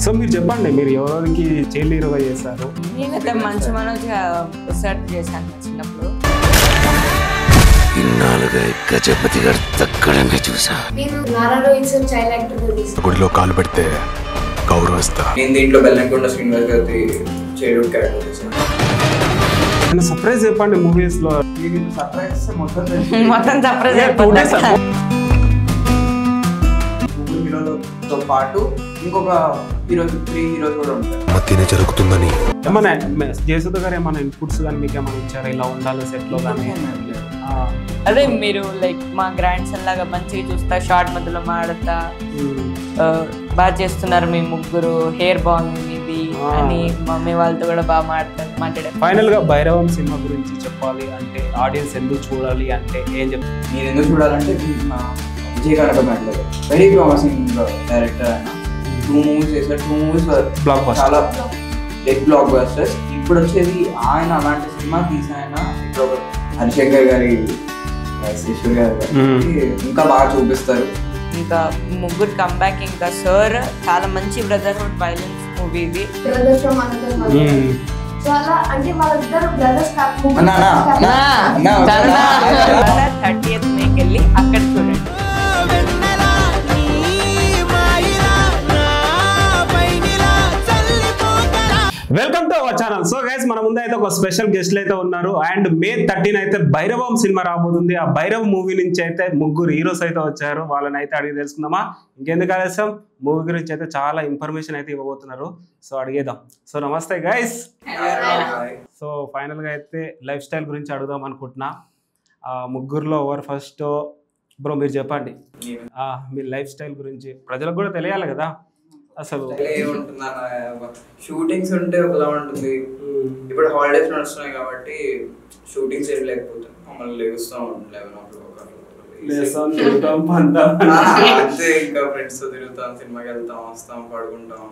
So మీరు చెప్పండి, మీరు ఎవరికి చైల్డ్ హీరోగా చేశారు? నేనైతే మంచి మనోజ్గా సెర్చ్ చేశాను చిన్నప్పుడు. ఇన్నాళ్ళుగా గజపతి గారు తగ్గడంగా చూసా. నేను Nara Rohit sir child actor చేశాను. గుడిలో కాలు పెడితే గౌరవిస్తా. నేను దీంట్లో బెల్లంకొండ శ్రీనివాస్ గారి చైల్డ్హుడ్ క్యారెక్టర్ చేశాను. సర్ప్రైజ్ చెప్పండి మూవీస్ లో. మొత్తం సర్ప్రైజ్ అయిపోతుంది. హీరోలతో పాటు ఇంకొక హీరోస్ 3 హీరోస్ కూడా ఉంటారు. మధ్యనే జరుగుతుందని ఏమన్నా జయసుధ గారు ఏమైనా ఇన్పుట్స్ కానీ మీకు ఏమైనా ఇచ్చారా, ఇలా ఉండాలి సెట్ లో కానీ? అదే మీరు లైక్ మా గ్రాండ్ సన్ లాగా మంచిగా చూస్తా, షార్ట్ మధ్యలో మాడతా, బాగా చేస్తున్నారు మీ ముగ్గురు, హెయిర్ బాగుంది మీది అని మమ్మీ వాళ్ళతో కూడా బాగా మాట్లాడారు. ఫైనల్ గా భైరవం సినిమా గురించి చెప్పాలి అంటే ఆడియన్స్ ఎందుకు చూడాలి అంటే ఏం చెప్తారు? నేను ఎందుకు చూడాలంటే విజయ్ కనక మాట్లాడారు, వెరీ ప్రామిసింగ్ డైరెక్టర్. ఆయన 2 మూవీస్ చేశారు. 2 మూవీస్ చాలా బిగ్ బ్లాక్ బస్టర్స్. ఇప్పుడు వచ్చేది ఆయన అలాంటి సినిమా తీసి ఆయన ఇప్పుడు హరిశంకర్ గారి, శేషూర్ గారి ఇంకా బాగా చూపిస్తారు. ఇంకా ముగ్గురు కంబ్యాక్. ఇంకా సార్ చాలా మంచి బ్రదర్హుడ్ వైలెన్స్ మూవీ ఇది. బ్రదర్స్ ఫ్రమ్ అనదర్ చాలా అంటే వాళ్ళిద్దరు బ్రదర్స్ 30th మేకి వెళ్ళి అక్కడ చూడండి. Welcome to our channel. So guys, మన ముందు అయితే ఒక స్పెషల్ గెస్ట్లు అయితే ఉన్నారు. అండ్ May 13 అయితే భైరవం సినిమా రాబోతుంది. ఆ భైరవం మూవీ నుంచి అయితే ముగ్గురు హీరోస్ అయితే వచ్చారు. వాళ్ళని అయితే అడిగి తెలుసుకుందామా? ఇంకెందుకు ఆలస్యం, మూవీ గురించి అయితే చాలా ఇన్ఫర్మేషన్ అయితే ఇవ్వబోతున్నారు. సో అడిగేద్దాం. సో నమస్తే గైస్. సో ఫైనల్ గా అయితే లైఫ్ స్టైల్ గురించి అడుగుదాం అనుకుంటున్నా. ముగ్గురులో ఎవరు ఫస్ట్? బ్రో మీరు చెప్పండి. మీ లైఫ్ స్టైల్ గురించి ప్రజలకు కూడా తెలియాలి కదా. అసలు షూటింగ్స్ ఉంటే ఒకలా ఉంటుంది. ఇప్పుడు హాలిడేస్ నడుస్తున్నాయి కాబట్టి షూటింగ్స్ ఏం లేకపోతే మమ్మల్ని లేగుస్తూ ఉంటుంది 11 అంతే. ఇంకా ఫ్రెండ్స్ తో తిరుగుతాం, సినిమాకి వెళ్తాం, వస్తాం, పడుకుంటాం,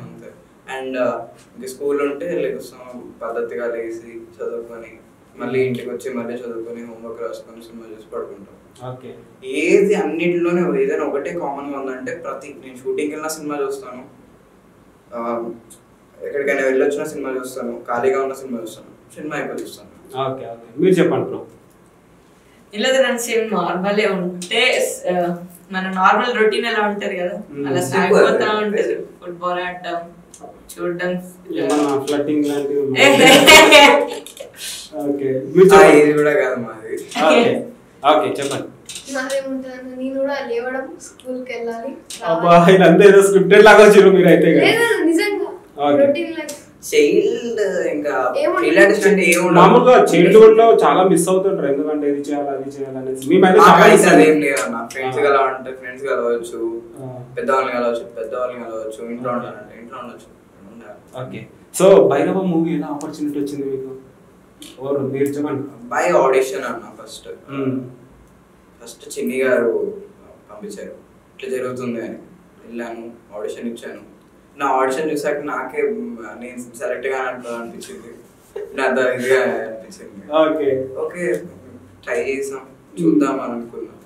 అంతే. అండ్ ఇంకా స్కూల్ ఉంటే లేగుస్తాం, పద్ధతిగా లేచి చదువుకొని మళ్ళీ ఇంటికి వచ్చి మళ్ళీ చదువుకొని హోంవర్క్ రాసుకొని సినిమా చూసి పడుకుంటాం. ఏది అన్నిటిలోనే ఏదైనా ఒకటే కామన్ గా ఉందంటే నేను షూటింగ్కి వెళ్ళిన సినిమా చూస్తాను, ఎక్కడికైనా వెళ్ళొచ్చిన సినిమా చూస్తాను, ఖాళీగా ఉన్న సినిమా చూస్తాను, సినిమా అయిపోయి చూస్తాను. మీరు చెప్పండి బ్రో. ఇలా సేమ్ నార్మల్ ఉంటే మన నార్మల్ రొటీన్ ఎలా ఉంటది కదా, అలా సాగిపోతా ఉంటది. ఫుట్బాల్ ఆడటం, చూడడం, ఫ్లట్టింగ్ లాంటివి. ఇది కూడా కాదు మాది. ఓకే చెప్పండి. నాదేముంటుందంటే నేను కూడా లేవడం, స్కూల్కి వెళ్ళాలి. ఏదో స్క్రిప్టెడ్ లాగా వచ్చారు మీరు అయితే. నిజంగా రొటీన్ లైఫ్. చైల్డ్ ఇంకా రిలాక్స్ అంటే మామూలుగా చైల్డ్హుడ్ లో చాలా మిస్ అవుతుంటారు, ఎందుకంటే ఇది చేయాలి అది చేయాలనేసి. మేమైతే చాలా ఏం లేదు అన్న. ఫ్రెండ్స్ కలవంటే ఫ్రెండ్స్ కలవచ్చు, పెద్దవాళ్ళని కలవచ్చు, ఇంట్లో ఉండాలంటే ఇంట్లో ఉండొచ్చు. ఓకే. సో భైరవ మూవీ ఎలా ఆపర్చునిటీ వచ్చింది మీకు? మీరు చెప్పండి. బై ఆడిషన్ అన్న. ఫస్ట్ చిన్ని గారు పంపించారు, ఇట్లా జరుగుతుంది అని. వెళ్ళాను, ఆడిషన్ ఇచ్చాను. నా ఆడిషన్ చూసాక నాకే నేను సెలెక్ట్ గా అనిపించింది, నాకు ఇదిగా అనిపించింది. ఓకే ట్రై చేసాం, చూద్దాం అని అనుకున్నాం.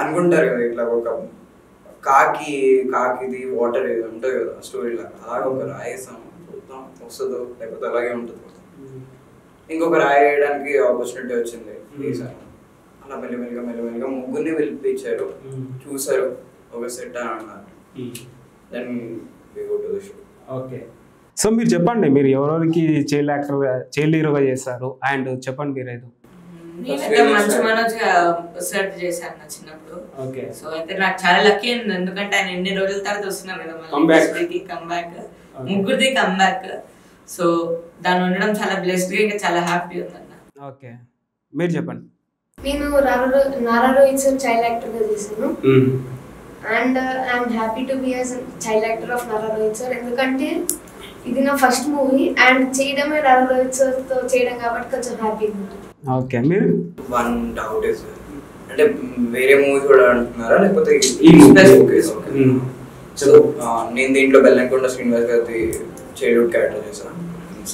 అనుకుంటారు కదా ఇట్లా ఒక కాకిది వాటర్ ఏదో ఉంటుంది కదా స్టోరీలో, అలాగే ఒక రాయేసాం, చూద్దాం వస్తుందో లేకపోతే అలాగే ఉంటుంది. ఇంకొక రాయడానికి ఆపర్చునిటీ వచ్చింది, తీసాను. అలా మెల్లిమెల్లిగా ముగ్గురిని పిలిపించారు, చూసారు, ఒక సెట్ అని అన్నారు. Then we go to the show. Okay. So మీరు చెప్పండి, మీరు ఎవరికి చైల్డ్ హీరోగా చేశారు? అండ్ చెప్పండి మీరైతే. నేనైతే మంచి మనోజ్గా సెర్చ్ చేశాను చిన్నప్పుడు. సో అయితే నాకు చాలా లక్కీ ఉంది, ఎందుకంటే ఆయన ఎన్ని రోజుల తర్వాత వస్తున్నారు కదా మళ్ళీ కంబ్యాక్, ముగ్గురిది కంబ్యాక్. సో దాన్ని ఉండడం చాలా బ్లెస్డ్ గా, ఇంకా చాలా హ్యాపీ ఉందన్న. ఓకే మీరు చెప్పండి. నేను Nara Rohit sir child actor గా చేశాను. And I'm happy to be as child actor of Nara Rohit sir, ఎందుకంటే ఇది నా ఫస్ట్ మూవీ అండ్ చేయడమే నారా రోహిత్ సార్ తో చేయడం కాబట్టి కొంచెం హ్యాపీగా ఉంటుంది. ఓకే. మీరు వన్ డౌట్ ఇస్ అంటే వేరే మూవీస్ కూడా అంటున్నారా లేకపోతే సో నేను దీంట్లో బెల్లంకొండ శ్రీనివాస్ గారి చైల్డ్హుడ్ క్యారెక్టర్ చేశాను.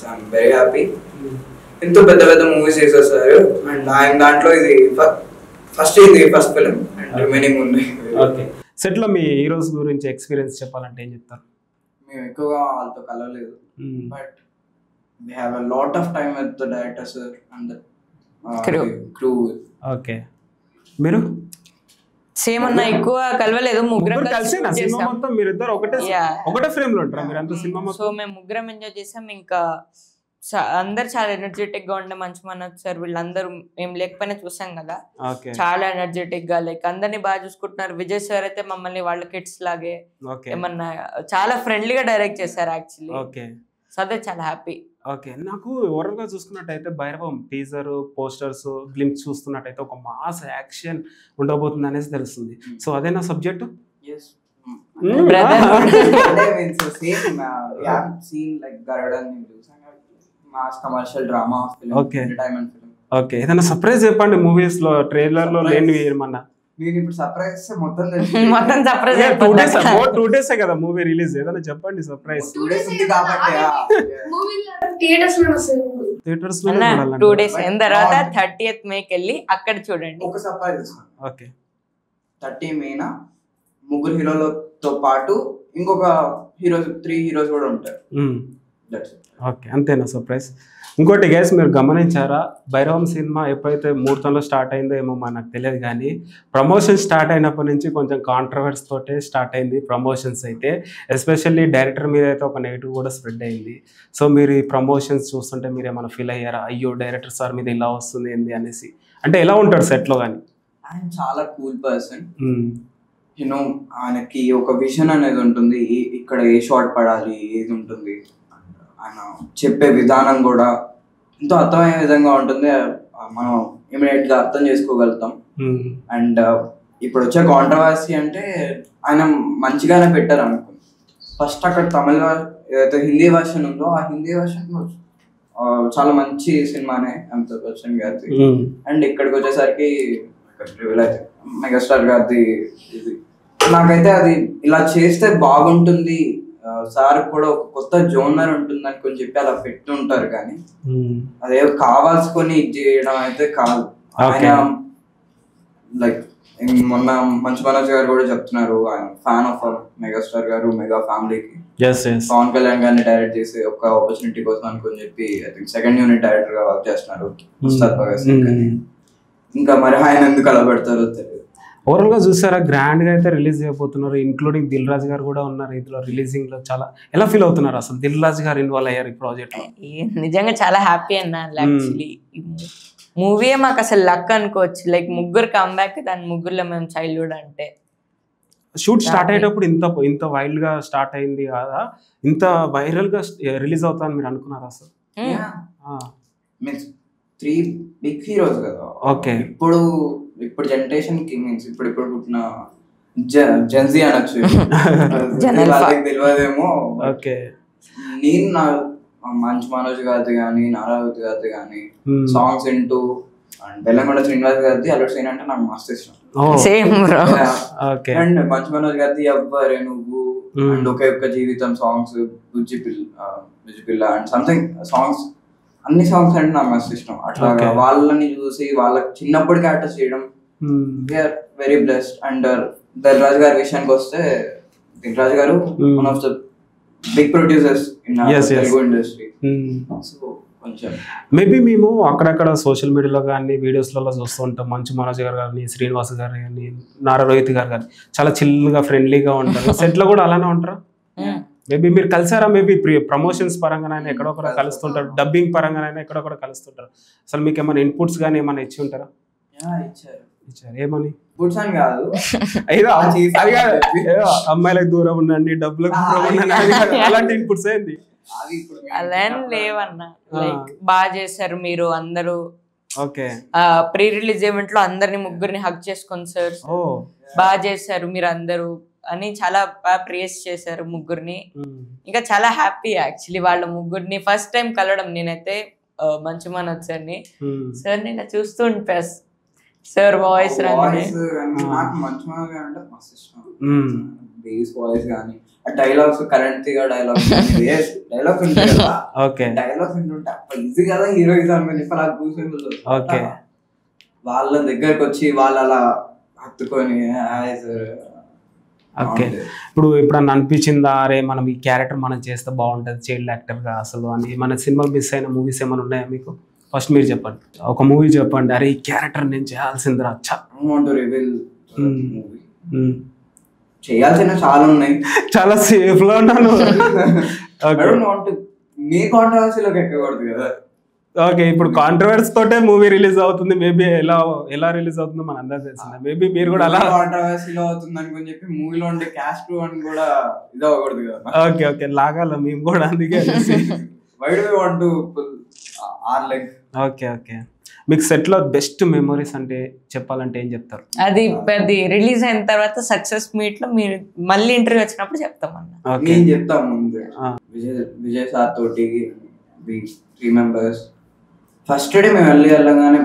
I'm very happy. ఎంతో పెద్ద పెద్ద మూవీస్ చేసేస్తారు అండ్ ఆయన దాంట్లో ఇది ఫస్ట్ ఫిలిం అండ్ రిమైనింగ్ ఉంది. ఓకే. సెట్ లో మీ హీరోస్ గురించి ఎక్స్పీరియన్స్ చెప్పాలంటే ఏం చెప్తారు? మేము ఎక్కువగా వాళ్ళతో కలవలేదు, but we have a lot of time with the director sir and the crew. Okay, మీరు సేమ్ అన్న ఎక్కువ కలవలేదు, ముగ్గురం కలిసేనా సినిమా మొత్తం? మీరు ఇద్దరు ఒకటే ఫ్రేమ్ లో ఉంటారా మీరు అంతా సినిమా మొత్తం? సో మేము ముగ్గురం ఎంజాయ్ చేసాం. ఇంకా అందరు చాలా ఎనర్జెటిక్ గా ఉండే మంచి మనోజ్ సార్ వీళ్ళందరూ మేము లేకపోయినా చూసాం కదా, చాలా ఎనర్జెటిక్ గా లైక్ అందరినీ బాగా చూసుకుంటున్నారు. విజయ్ సార్ అయితే మమ్మల్ని వాళ్ళ కిడ్స్ లాగే ఏమన్నా చాలా ఫ్రెండ్లీగా డైరెక్ట్ చేశారు యాక్చువల్లీ. సో అదే చాలా హ్యాపీ. ఓకే, నాకు ఓవరాల్ గా చూసుకున్నట్టయితే భైరవం టీజర్ పోస్టర్స్ గ్లింప్స్ చూస్తున్నట్టయితే ఒక మాస్ యాక్షన్ ఉండబోతుంది అనేసి తెలుస్తుంది. సో అదేనా సబ్జెక్ట్? ఓకే, ఏదైనా సర్ప్రైజ్ చెప్పండి మూవీస్ లో, ట్రైలర్ లో లేనివి ఏమన్నా. మొత్తం సర్ప్రైజ్ 2 days కదా మూవీ రిలీజ్, ఏదైనా చెప్పండి సర్ప్రైజ్. 2 days అయిన తర్వాత 30th May వెళ్ళి అక్కడ చూడండి. ఒక సర్ప్రైజ్. ఓకే, 30 May ముగ్గురు హీరోలతో పాటు ఇంకొక 3 హీరోస్ కూడా ఉంటారు. ఓకే, అంతేనా సర్ప్రైజ్? ఇంకోటి గైస్, మీరు గమనించారా భైరవం సినిమా ఎప్పుడైతే ముహూర్తంలో స్టార్ట్ అయిందో ఏమో మనకు తెలియదు, కానీ ప్రమోషన్ స్టార్ట్ అయినప్పటి నుంచి కొంచెం కాంట్రవర్సీ తోటే స్టార్ట్ అయింది ప్రమోషన్స్ అయితే. ఎస్పెషల్లీ డైరెక్టర్ మీద అయితే ఒక నెగిటివ్ కూడా స్ప్రెడ్ అయింది. సో మీరు ఈ ప్రమోషన్స్ చూస్తుంటే మీరు ఏమైనా ఫీల్ అయ్యారా, అయ్యో డైరెక్టర్ సార్ మీద ఇలా వస్తుంది ఏంది అనేసి? అంటే ఎలా ఉంటాడు సెట్లో కానీ? ఆయన చాలా కూల్ పర్సన్, యూనో ఆయనకి ఒక విజన్ అనేది ఉంటుంది, ఇక్కడ ఏ షాట్ పడాలి ఏది ఉంటుంది, ఆయన చెప్పే విధానం కూడా ఎంతో అర్థమయ్యే విధంగా ఉంటుంది, మనం ఇమీడియట్ గా అర్థం చేసుకోగలుగుతాం. అండ్ ఇప్పుడు వచ్చే కాంట్రవర్సీ అంటే ఆయన మంచిగానే పెట్టారు అనుకో. ఫస్ట్ అక్కడ తమిళ ఏదైతే హిందీ వర్షన్ ఉందో ఆ హిందీ వర్షన్ చాలా మంచి సినిమానే అమితాబ్ బచ్చన్ గారిది. అండ్ ఇక్కడికి వచ్చేసరికి మెగాస్టార్ గారిది. ఇది నాకైతే అది ఇలా చేస్తే బాగుంటుంది, సార్ కూడా ఒక కొత్త జోనర్ ఉంటుంది అని చెప్పి అలా పెట్టుంటారు, కానీ అదే కావాల్సుకొని చేయడం అయితే కాదు. ఆయన లైక్ మొన్న మంచు మనోజ్ గారు కూడా చెప్తున్నారు, ఆయన ఫ్యాన్ ఆఫ్ మెగాస్టార్ గారు, మెగా ఫ్యామిలీకి. పవన్ కళ్యాణ్ గారిని డైరెక్ట్ చేసి ఒక ఆపర్చునిటీ కోసం అనుకుని చెప్పి I think 2nd unit director గా వర్క్ చేస్తున్నారు ఉస్తాద్ భగత్ సింగ్ అని. ఇంకా మరి ఆయన ఎందుకు అలా పెడతారో తెలియదు. ఓవరాల్ గా చూసారా, గ్రాండ్ గా అయితే రిలీజ్ చేయబోతున్నారు, ఇంక్లూడింగ్ దిల్ రాజు గారు కూడా ఉన్నారు ఇందులో రిలీజింగ్ లో. చాలా ఎలా ఫీల్ అవుతున్నారు అసలు దిల్ రాజు గారు ఇన్వాల్వ్ అయ్యారు ఈ ప్రాజెక్ట్ లో? నిజంగా చాలా హ్యాపీ అన్న. యాక్చువల్లీ మూవీ మాకు అసలు లక్ అనుకోవచ్చు, లైక్ ముగ్గురు కమ్బ్యాక్, దాని ముగ్గురులో మేము చైల్డ్హుడ్. అంటే షూట్ స్టార్ట్ అయ్యేటప్పుడు ఇంత వైల్డ్ గా స్టార్ట్ అయింది కదా, ఇంత వైరల్ గా రిలీజ్ అవుతారని మీరు అనుకున్నారా అసలు? మీన్స్ 3 బిగ్ హీరోస్ కదా. ఓకే, ఇప్పుడు జనరేషన్ కి మీన్స్ ఇప్పుడు పుట్టిన జెన్జీ అనొచ్చు, వాళ్ళకి తెలియదేమో. ఓకే, నేను నా మంచు మనోజ్ గారిది కానీ నారాయణ గారిది కానీ సాంగ్స్ వింటూ, అండ్ బెల్లంకొండ శ్రీనివాస్ గారిది అల్లుడు సీన్ అంటే నాకు మస్తు ఇష్టం. అండ్ మంచు మనోజ్ గారిది ఎవ్వరే నువ్వు అండ్ ఒకే ఒక్క జీవితం సాంగ్స్, బుజ్జి పిల్ల అండ్ సంథింగ్ సాంగ్స్, అన్ని సాంగ్స్ అంటే నాకు మస్తు ఇష్టం. అట్లా వాళ్ళని చూసి వాళ్ళకి చిన్నప్పటికి అటాచ్ చేయడం, we're very blessed. And Dil Raju గారి విషయానికి వస్తే, దిల్ రాజు గారు one of the big producers in Telugu industry. So కొంచెం మేబీ మేము అక్కడక్కడ సోషల్ మీడియాలో కానీ వీడియోస్లలో చూస్తూ ఉంటాం, మంచు మనోజ్ గారు కానీ శ్రీనివాస్ గారు కానీ నారా రోహిత్ గారు కానీ చాలా చిల్గా ఫ్రెండ్లీగా ఉంటారు. సెట్లో కూడా అలానే ఉంటారా? మేబీ మీరు కలిసారా? మేబీ ప్రమోషన్స్ పరంగానైనా ఎక్కడొక్కడ కలుస్తుంటారు, డబ్బింగ్ పరంగానైనా ఎక్కడొక్కడ కలుస్తుంటారు. అసలు మీకు ఏమైనా ఇన్పుట్స్ కానీ ఏమైనా ఇచ్చి ఉంటారా? ఇచ్చారు. ఏమని? ఇన్పుట్స్ అని కాదు, అమ్మాయిలకు దూరం ఉండండి, డబ్బులకు దూరం ఉండండి, అలాంటి ఇన్పుట్స్ ఏంది? అలా లేవన్నా, లైక్ బాగా చేశారు మీరు అందరూ. ఓకే, ప్రీ రిలీజ్ ఈవెంట్ లో అందరిని ముగ్గురిని హగ్ చేసుకొని సార్ బాగా చేశారు మీరు అందరూ అని చాలా బాగా ప్రేస్ చేశారు ముగ్గురిని. ఇంకా చాలా హ్యాపీ యాక్చువల్లీ వాళ్ళ ముగ్గురిని ఫస్ట్ టైం కలవడం. నేనైతే మంచు మనోజ్ సార్ని ఇలా చూస్తూ ఉండిపా, sir voice dialogues current dialogues ఉంటాయి కదా, డైలాగ్స్ వింటుంటే ఈజీ కదా హీరోయిజం వాళ్ళ దగ్గరకు వచ్చి వాళ్ళు అలా హత్తుకొని ఓకే, ఇప్పుడు ఎప్పుడన్నా అనిపించిందా అరే మనం ఈ క్యారెక్టర్ మనం చేస్తే బాగుంటుంది చైల్డ్ యాక్టర్గా అసలు అని? మన సినిమా మిస్ అయిన మూవీస్ ఏమైనా ఉన్నాయా మీకు? ఫస్ట్ మీరు చెప్పండి, ఒక మూవీ చెప్పండి, అరే ఈ క్యారెక్టర్ నేను చేయాల్సిందిరా. చేయాల్సిన చాలా ఉన్నాయి, చాలా సేఫ్ లో ఉన్నాను. మీ కాంట్రవర్సీలోకి ఎక్కకూడదు కదా. ఓకే, ఇప్పుడు కాంట్రవర్సీ తోటే మూవీ రిలీజ్ అవుతుంది. మేబీ ఎలా రిలీజ్ అవుతుందో మన అందరూ తెలిసిందే. మేబీ మీరు కూడా అలా కాంట్రవర్సీలో అవుతుంది అనుకుని చెప్పి మూవీలో ఉండే క్యాస్ట్ అని కూడా ఇది అవ్వకూడదు కదా. ఓకే లాగాల మేము కూడా, అందుకే why do we want to pull our leg. Okay మీకు సెట్ లో బెస్ట్ మెమరీస్ అంటే చెప్పాలంటే ఏం చెప్తారు? అది రిలీజ్ అయిన తర్వాత సక్సెస్ మీట్ లో మీరు మళ్ళీ ఇంటర్వ్యూ వచ్చినప్పుడు చెప్తాం అన్న. నేను చెప్తాం ముందు. విజయ్ సార్ తోటి 3 మెంబర్స్ ఫస్ట్ డే మేము వెళ్ళగానే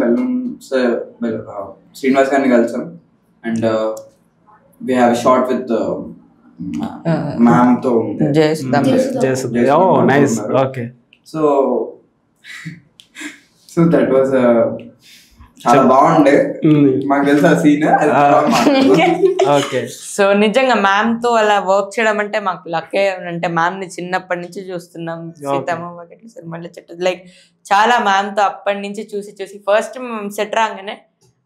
శ్రీనివాస్ గారిని కలిసాం. And we have shot with ma'am తో. Nice. Okay, so that was చాలా బాగుండే. మాకు తెలుసు ఆ సీన్. ఓకే, సో నిజంగా మ్యామ్ తో అలా వర్క్ చేయడం అంటే మాకు లక్కే. అంటే మ్యామ్ ని చిన్నప్పటి నుంచి చూస్తున్నాం. సీతమ్మ వాకిట్లో సిరిమల్లె చెట్టు లైక్ చాలా మ్యామ్ తో అప్పటి నుంచి చూసి ఫస్ట్ సెట్ రాగానే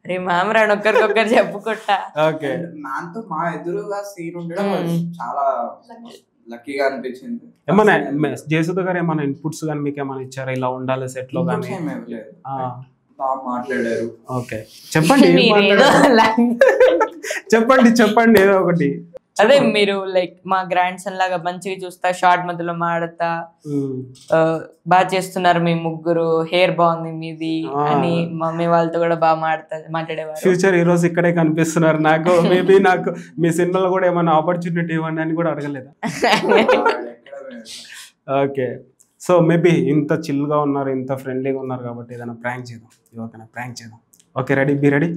అరే మ్యామ్ రాని ఒక్కరికొక్కరు చెప్పుకుంటా. ఓకే, మ్యామ్ తో మా ఎదురుగా సీన్ ఉండడం చాలా లక్కీగా అనిపించింది. ఏమన్నా జయసుధ గారు ఏమైనా ఇన్పుట్స్ కానీ మీకు ఏమైనా ఇచ్చారా ఇలా ఉండాలి సెట్ లో కానీ? బాగా మాట్లాడారు. ఓకే, చెప్పండి ఏదో ఒకటి. అదే మీరు లైక్ మా గ్రాండ్ సన్ లాగా మంచిగా చూస్తా, షార్ట్ మధ్యలో మాడతా, బాగా చేస్తున్నారు మీ ముగ్గురు, హెయిర్ బాగుంది మీది అని మమ్మీ వాళ్ళతో కూడా బాగా మాట్లాడేవారు. ఫ్యూచర్ హీరోస్ ఇక్కడే కనిపిస్తున్నారు నాకు. మేబీ నాకు మీ సినిమాలో కూడా ఏమైనా ఆపర్చునిటీ ఇవ్వండి అని కూడా అడగలేదా? ఓకే, సో మేబీ ఇంత చిల్గా ఉన్నారు, ఇంత ఫ్రెండ్లీగా ఉన్నారు కాబట్టి ఏదైనా ప్రాంక్ చేద్దాం. ఓకేనా, ప్రాంక్ చేద్దాం. Okay, ready? Be ready?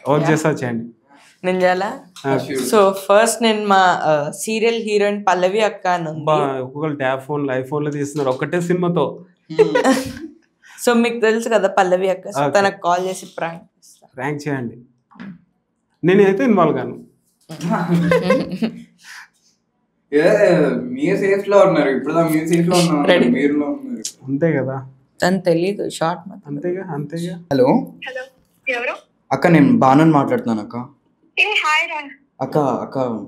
Work చేస్తా, చేయండి. నేను చాలా సో ఫస్ట్ నేను మా సీరియల్ హీరోయిన్ పల్లవి అక్క అని ఒక్కొక్కరు ట్యాబ్ ఫోన్ ఐఫోన్ లో తీస్తున్నారు ఒకటే సినిమాతో. సో మీకు తెలుసు కదా పల్లవి అక్క, తనకు కాల్ చేసి ప్రాంక్ చేయండి. నేనైతే ఇన్వాల్వ్ గాను. మీరు సేఫ్ లో ఉన్నారు, ఇప్పుడు మీరు సేఫ్ లో ఉన్నారు, మీరు అంతే కదా. తను తెలీదు షార్ట్ అంతేగా. హలో అక్క, నేను బాను మాట్లాడుతున్నాను అక్క. అక్క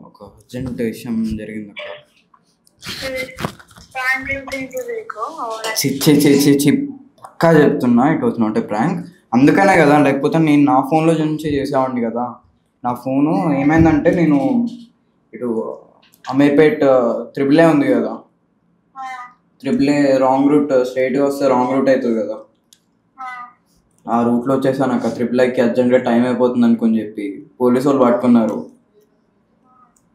ఒక అర్జెంట్ విషయం జరిగింది అక్క. చెప్తున్నా, it was not a prank. అందుకనే కదా, లేకపోతే నేను నా ఫోన్లో నుంచి చేసేవాడిని కదా. నా ఫోను ఏమైందంటే, నేను ఇటు అమీర్పేట్ 3A ఉంది కదా, 3A రాంగ్ రూట్, స్ట్రైట్గా వస్తే రాంగ్ రూట్ అవుతుంది కదా, ఆ రూట్లో వచ్చేసాను అక్క. 3Aకి అర్జెంట్గా టైం అయిపోతుంది అనుకుని చెప్పి పోలీసు వాళ్ళు పట్టుకున్నారు.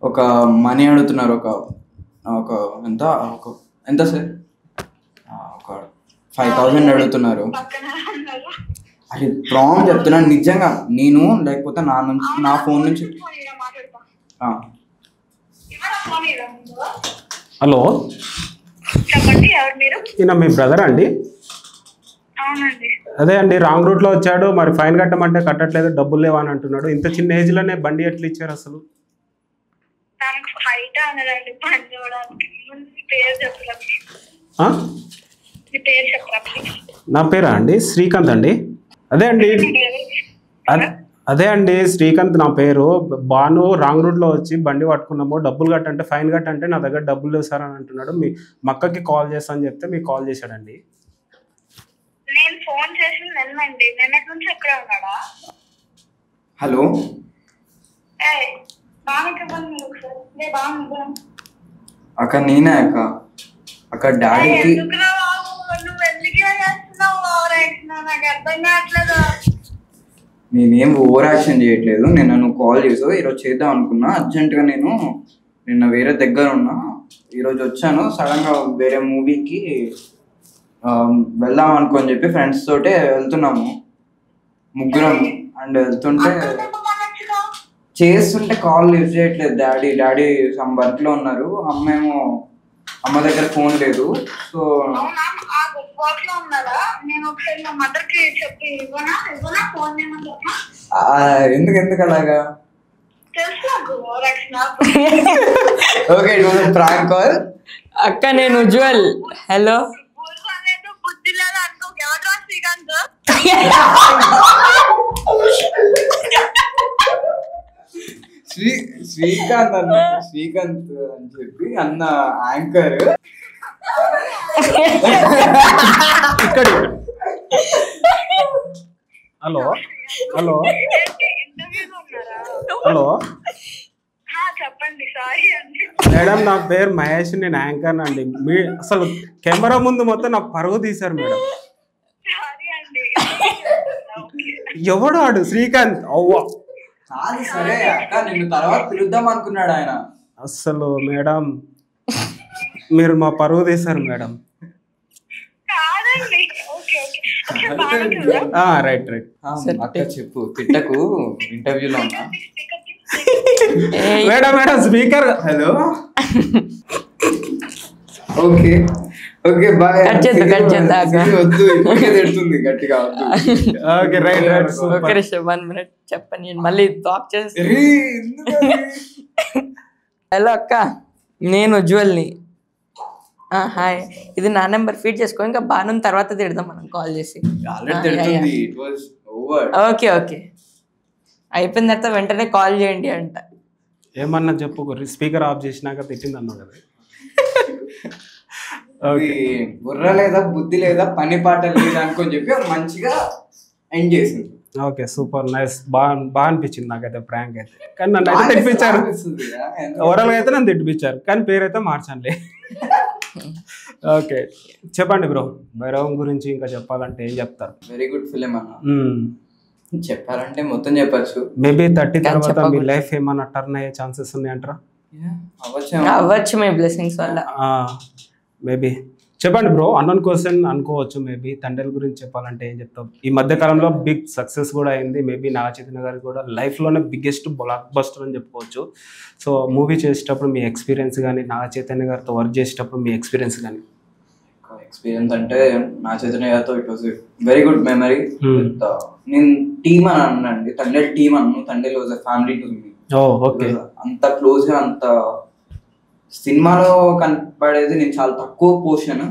ఒక మనీ అడుగుతున్నారు, ఒక ఎంత సార్, ఒక 5,000 అడుగుతున్నారు. అది ప్రాంగ్ చెప్తున్నాను నిజంగా. నేను లేకపోతే నా ఫోన్ నుంచి. హలో, ఈయన మీ బ్రదర్ అండి? అదే అండి, రాంగ్ రూట్ లో వచ్చాడు, మరి ఫైన్ కట్టమంటే కట్టట్లేదు, డబ్బులు లేవని అంటున్నాడు. ఇంత చిన్న ఏజ్ లోనే బండి ఎట్లా ఇచ్చారు అసలు? నా పేరా అండి? శ్రీకాంత్ అండి. అదే అండి శ్రీకాంత్ నా పేరు. బాను రాంగ్ రూట్ లో వచ్చి బండి పట్టుకున్నాము, డబ్బులు కట్టంటే ఫైన్ కట్టంటే నా దగ్గర డబ్బులు లేవు సార్ అని అంటున్నాడు. మీ మక్కకి కాల్ చేస్తా అని చెప్తే మీకు కాల్ చేశాడండి. హలో అక్క, నేనే అక్క డాడీకి. నేనేం ఓవర్ యాక్షన్ చేయట్లేదు. నువ్వు కాల్ చేసావు, ఈరోజు చేద్దాం అనుకున్నా. అర్జెంటుగా నేను నిన్న వేరే దగ్గర ఉన్నా, ఈరోజు వచ్చాను. సడన్గా వేరే మూవీకి వెళ్దాం అనుకోని చెప్పి ఫ్రెండ్స్ తోటే వెళ్తున్నాము ముగ్గురం. అండ్ వెళ్తుంటే చేస్తుంటే కాల్ లిఫ్ట్ చేయట్లేదు డాడీ సమ్ వర్క్ లో ఉన్నారు. అమ్మ దగ్గర ఫోన్ లేదు. సో ఎందుకు అలాగా? Okay it was a prank call. అక్క నేను ఉజ్వల్. హలో శ్రీకాంత్ అన్న, శ్రీకాంత్ అని చెప్పి అన్న యాంకర్ ఇక్కడ. హలో హలో హలో చెప్పండి. సారీ అండి. మేడం నా పేరు మహేష్, నేను యాంకర్ అండి. మీ అసలు కెమెరా ముందు మొత్తం నాకు పరుగు తీశారు మేడం. సారీ అండి. ఎవడు ఆడు? శ్రీకాంత్. అవ్వ అది సరే అక్క, నిన్ను తర్వాత పిలుద్దాం అనుకున్నాడు ఆయన. అసలు మేడం మీరు మా పరుగు తీశారు మేడం. కాదండి. Okay okay. Right right. అక్క చెప్పు, తిట్టకు, ఇంటర్వ్యూలో ఉన్నా. Madam madam speaker. Hello okay okay bye. వద్దు ఇప్పటికే తిడుతుంది గట్టిగా, వద్దు. Okay right right. ఒక నిమిషం 1 minute చెప్పండి, నేను మళ్ళీ టాక్ చేస్తాను. హలో అక్క నేను ఉజ్వల్ని. హాయ్, ఇది నా నెంబర్ ఫీడ్ చేసుకో, ఇంకా బాను తర్వాత తిడదాం మనం కాల్ చేసి. ఓకే ఓకే అయిపోయిన తర్వాత వెంటనే కాల్ చేయండి అంట. ఏమన్నా చెప్పు, స్పీకర్ ఆఫ్ చేసినాక తిట్టింది అన్నావు కదా. బుర్ర లేదా, బుద్ధి లేదా, పని పాట లేదా అనుకొని చెప్పి మంచిగా ఎండ్ చేసింది. Okay super nice. బాగా అనిపించింది నాకైతే ప్రాంక్ అయితే. కానీ నన్ను అయితే తిట్టిపించారు, ఓవరాల్గా అయితే నన్ను తిట్టిపించారు, కానీ పేరైతే మార్చండి. ఓకే చెప్పండి బ్రో, భైరవం గురించి ఇంకా చెప్పాలంటే ఏం చెప్తారు? వెరీ గుడ్ ఫిలిం అన్న. చెప్పాలంటే మొత్తం చెప్పచ్చు. మేబీ 30 తర్వాత మీ లైఫ్ ఏమన్నా టర్న్ అయ్యే ఛాన్సెస్ ఉన్నాయంటారా? అవ్వచ్చు మీ బ్లెస్సింగ్స్ వల్ల. మేబీ చెప్పండి బ్రో. అన్నోన్ క్వశ్చన్ అనుకోవచ్చు. మేబీ తండ్రి గురించి చెప్పాలంటే ఏం చెప్తాం? ఈ మధ్య కాలంలో బిగ్ సక్సెస్ కూడా అయింది. మేబీ నాగ చైతన్య గారు కూడా లైఫ్లోనే బిగ్గెస్ట్ బ్లాక్ బస్టర్ అని చెప్పుకోవచ్చు. సో మూవీ చేసేటప్పుడు మీ ఎక్స్పీరియన్స్ కానీ, నాగ చైతన్య గారితో వర్క్ చేసేటప్పుడు మీ ఎక్స్పీరియన్స్ కానీ? ఎక్స్పీరియన్స్ అంటే నాగ చైతన్య గారితో it was very good memory. నేను టీమ్ అని అన్నాండి, తండ్రి టీమ్ అన్ను. తండ్రి was a family to me. Okay. అంత క్లోజ్ గా, అంత సినిమాలో కనపడేది నేను చాలా తక్కువ portion,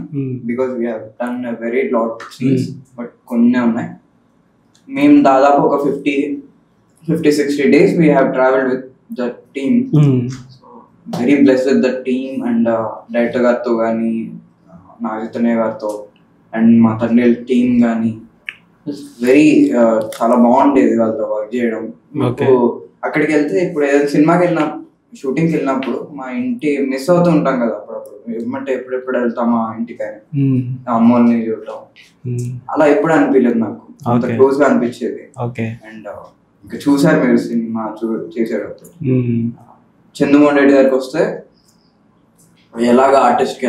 because we have done very lot scenes, but కొన్ని ఉన్నాయి. మేము దాదాపు ఒక 50-60 days we have travelled with the team. So very blessed with the team and director గారితో కానీ, నాగ చైతన్య గారితో అండ్ మా తండ్రి టీమ్ కానీ వెరీ చాలా బాగుండేది వాళ్ళతో వర్క్ చేయడం. అక్కడికి వెళ్తే ఇప్పుడు ఏదైనా సినిమాకి వెళ్ళిన, షూటింగ్కి వెళ్ళినప్పుడు మా ఇంటి మిస్ అవుతూ ఉంటాం కదా అప్పుడప్పుడు. ఏమంటే ఎప్పుడెప్పుడు వెళ్తామా ఇంటికి అని, అమ్మోని చూడటం అలా ఎప్పుడు అనిపించలేదు నాకు, అంత క్లోజ్ గా అనిపించేది. అండ్ ఇంకా చూసారు మీరు సినిమా చేసేటప్పుడు చంద్రమోహన్ రెడ్డి గారికి వస్తే ఎలాగ ఆర్టిస్ట్కి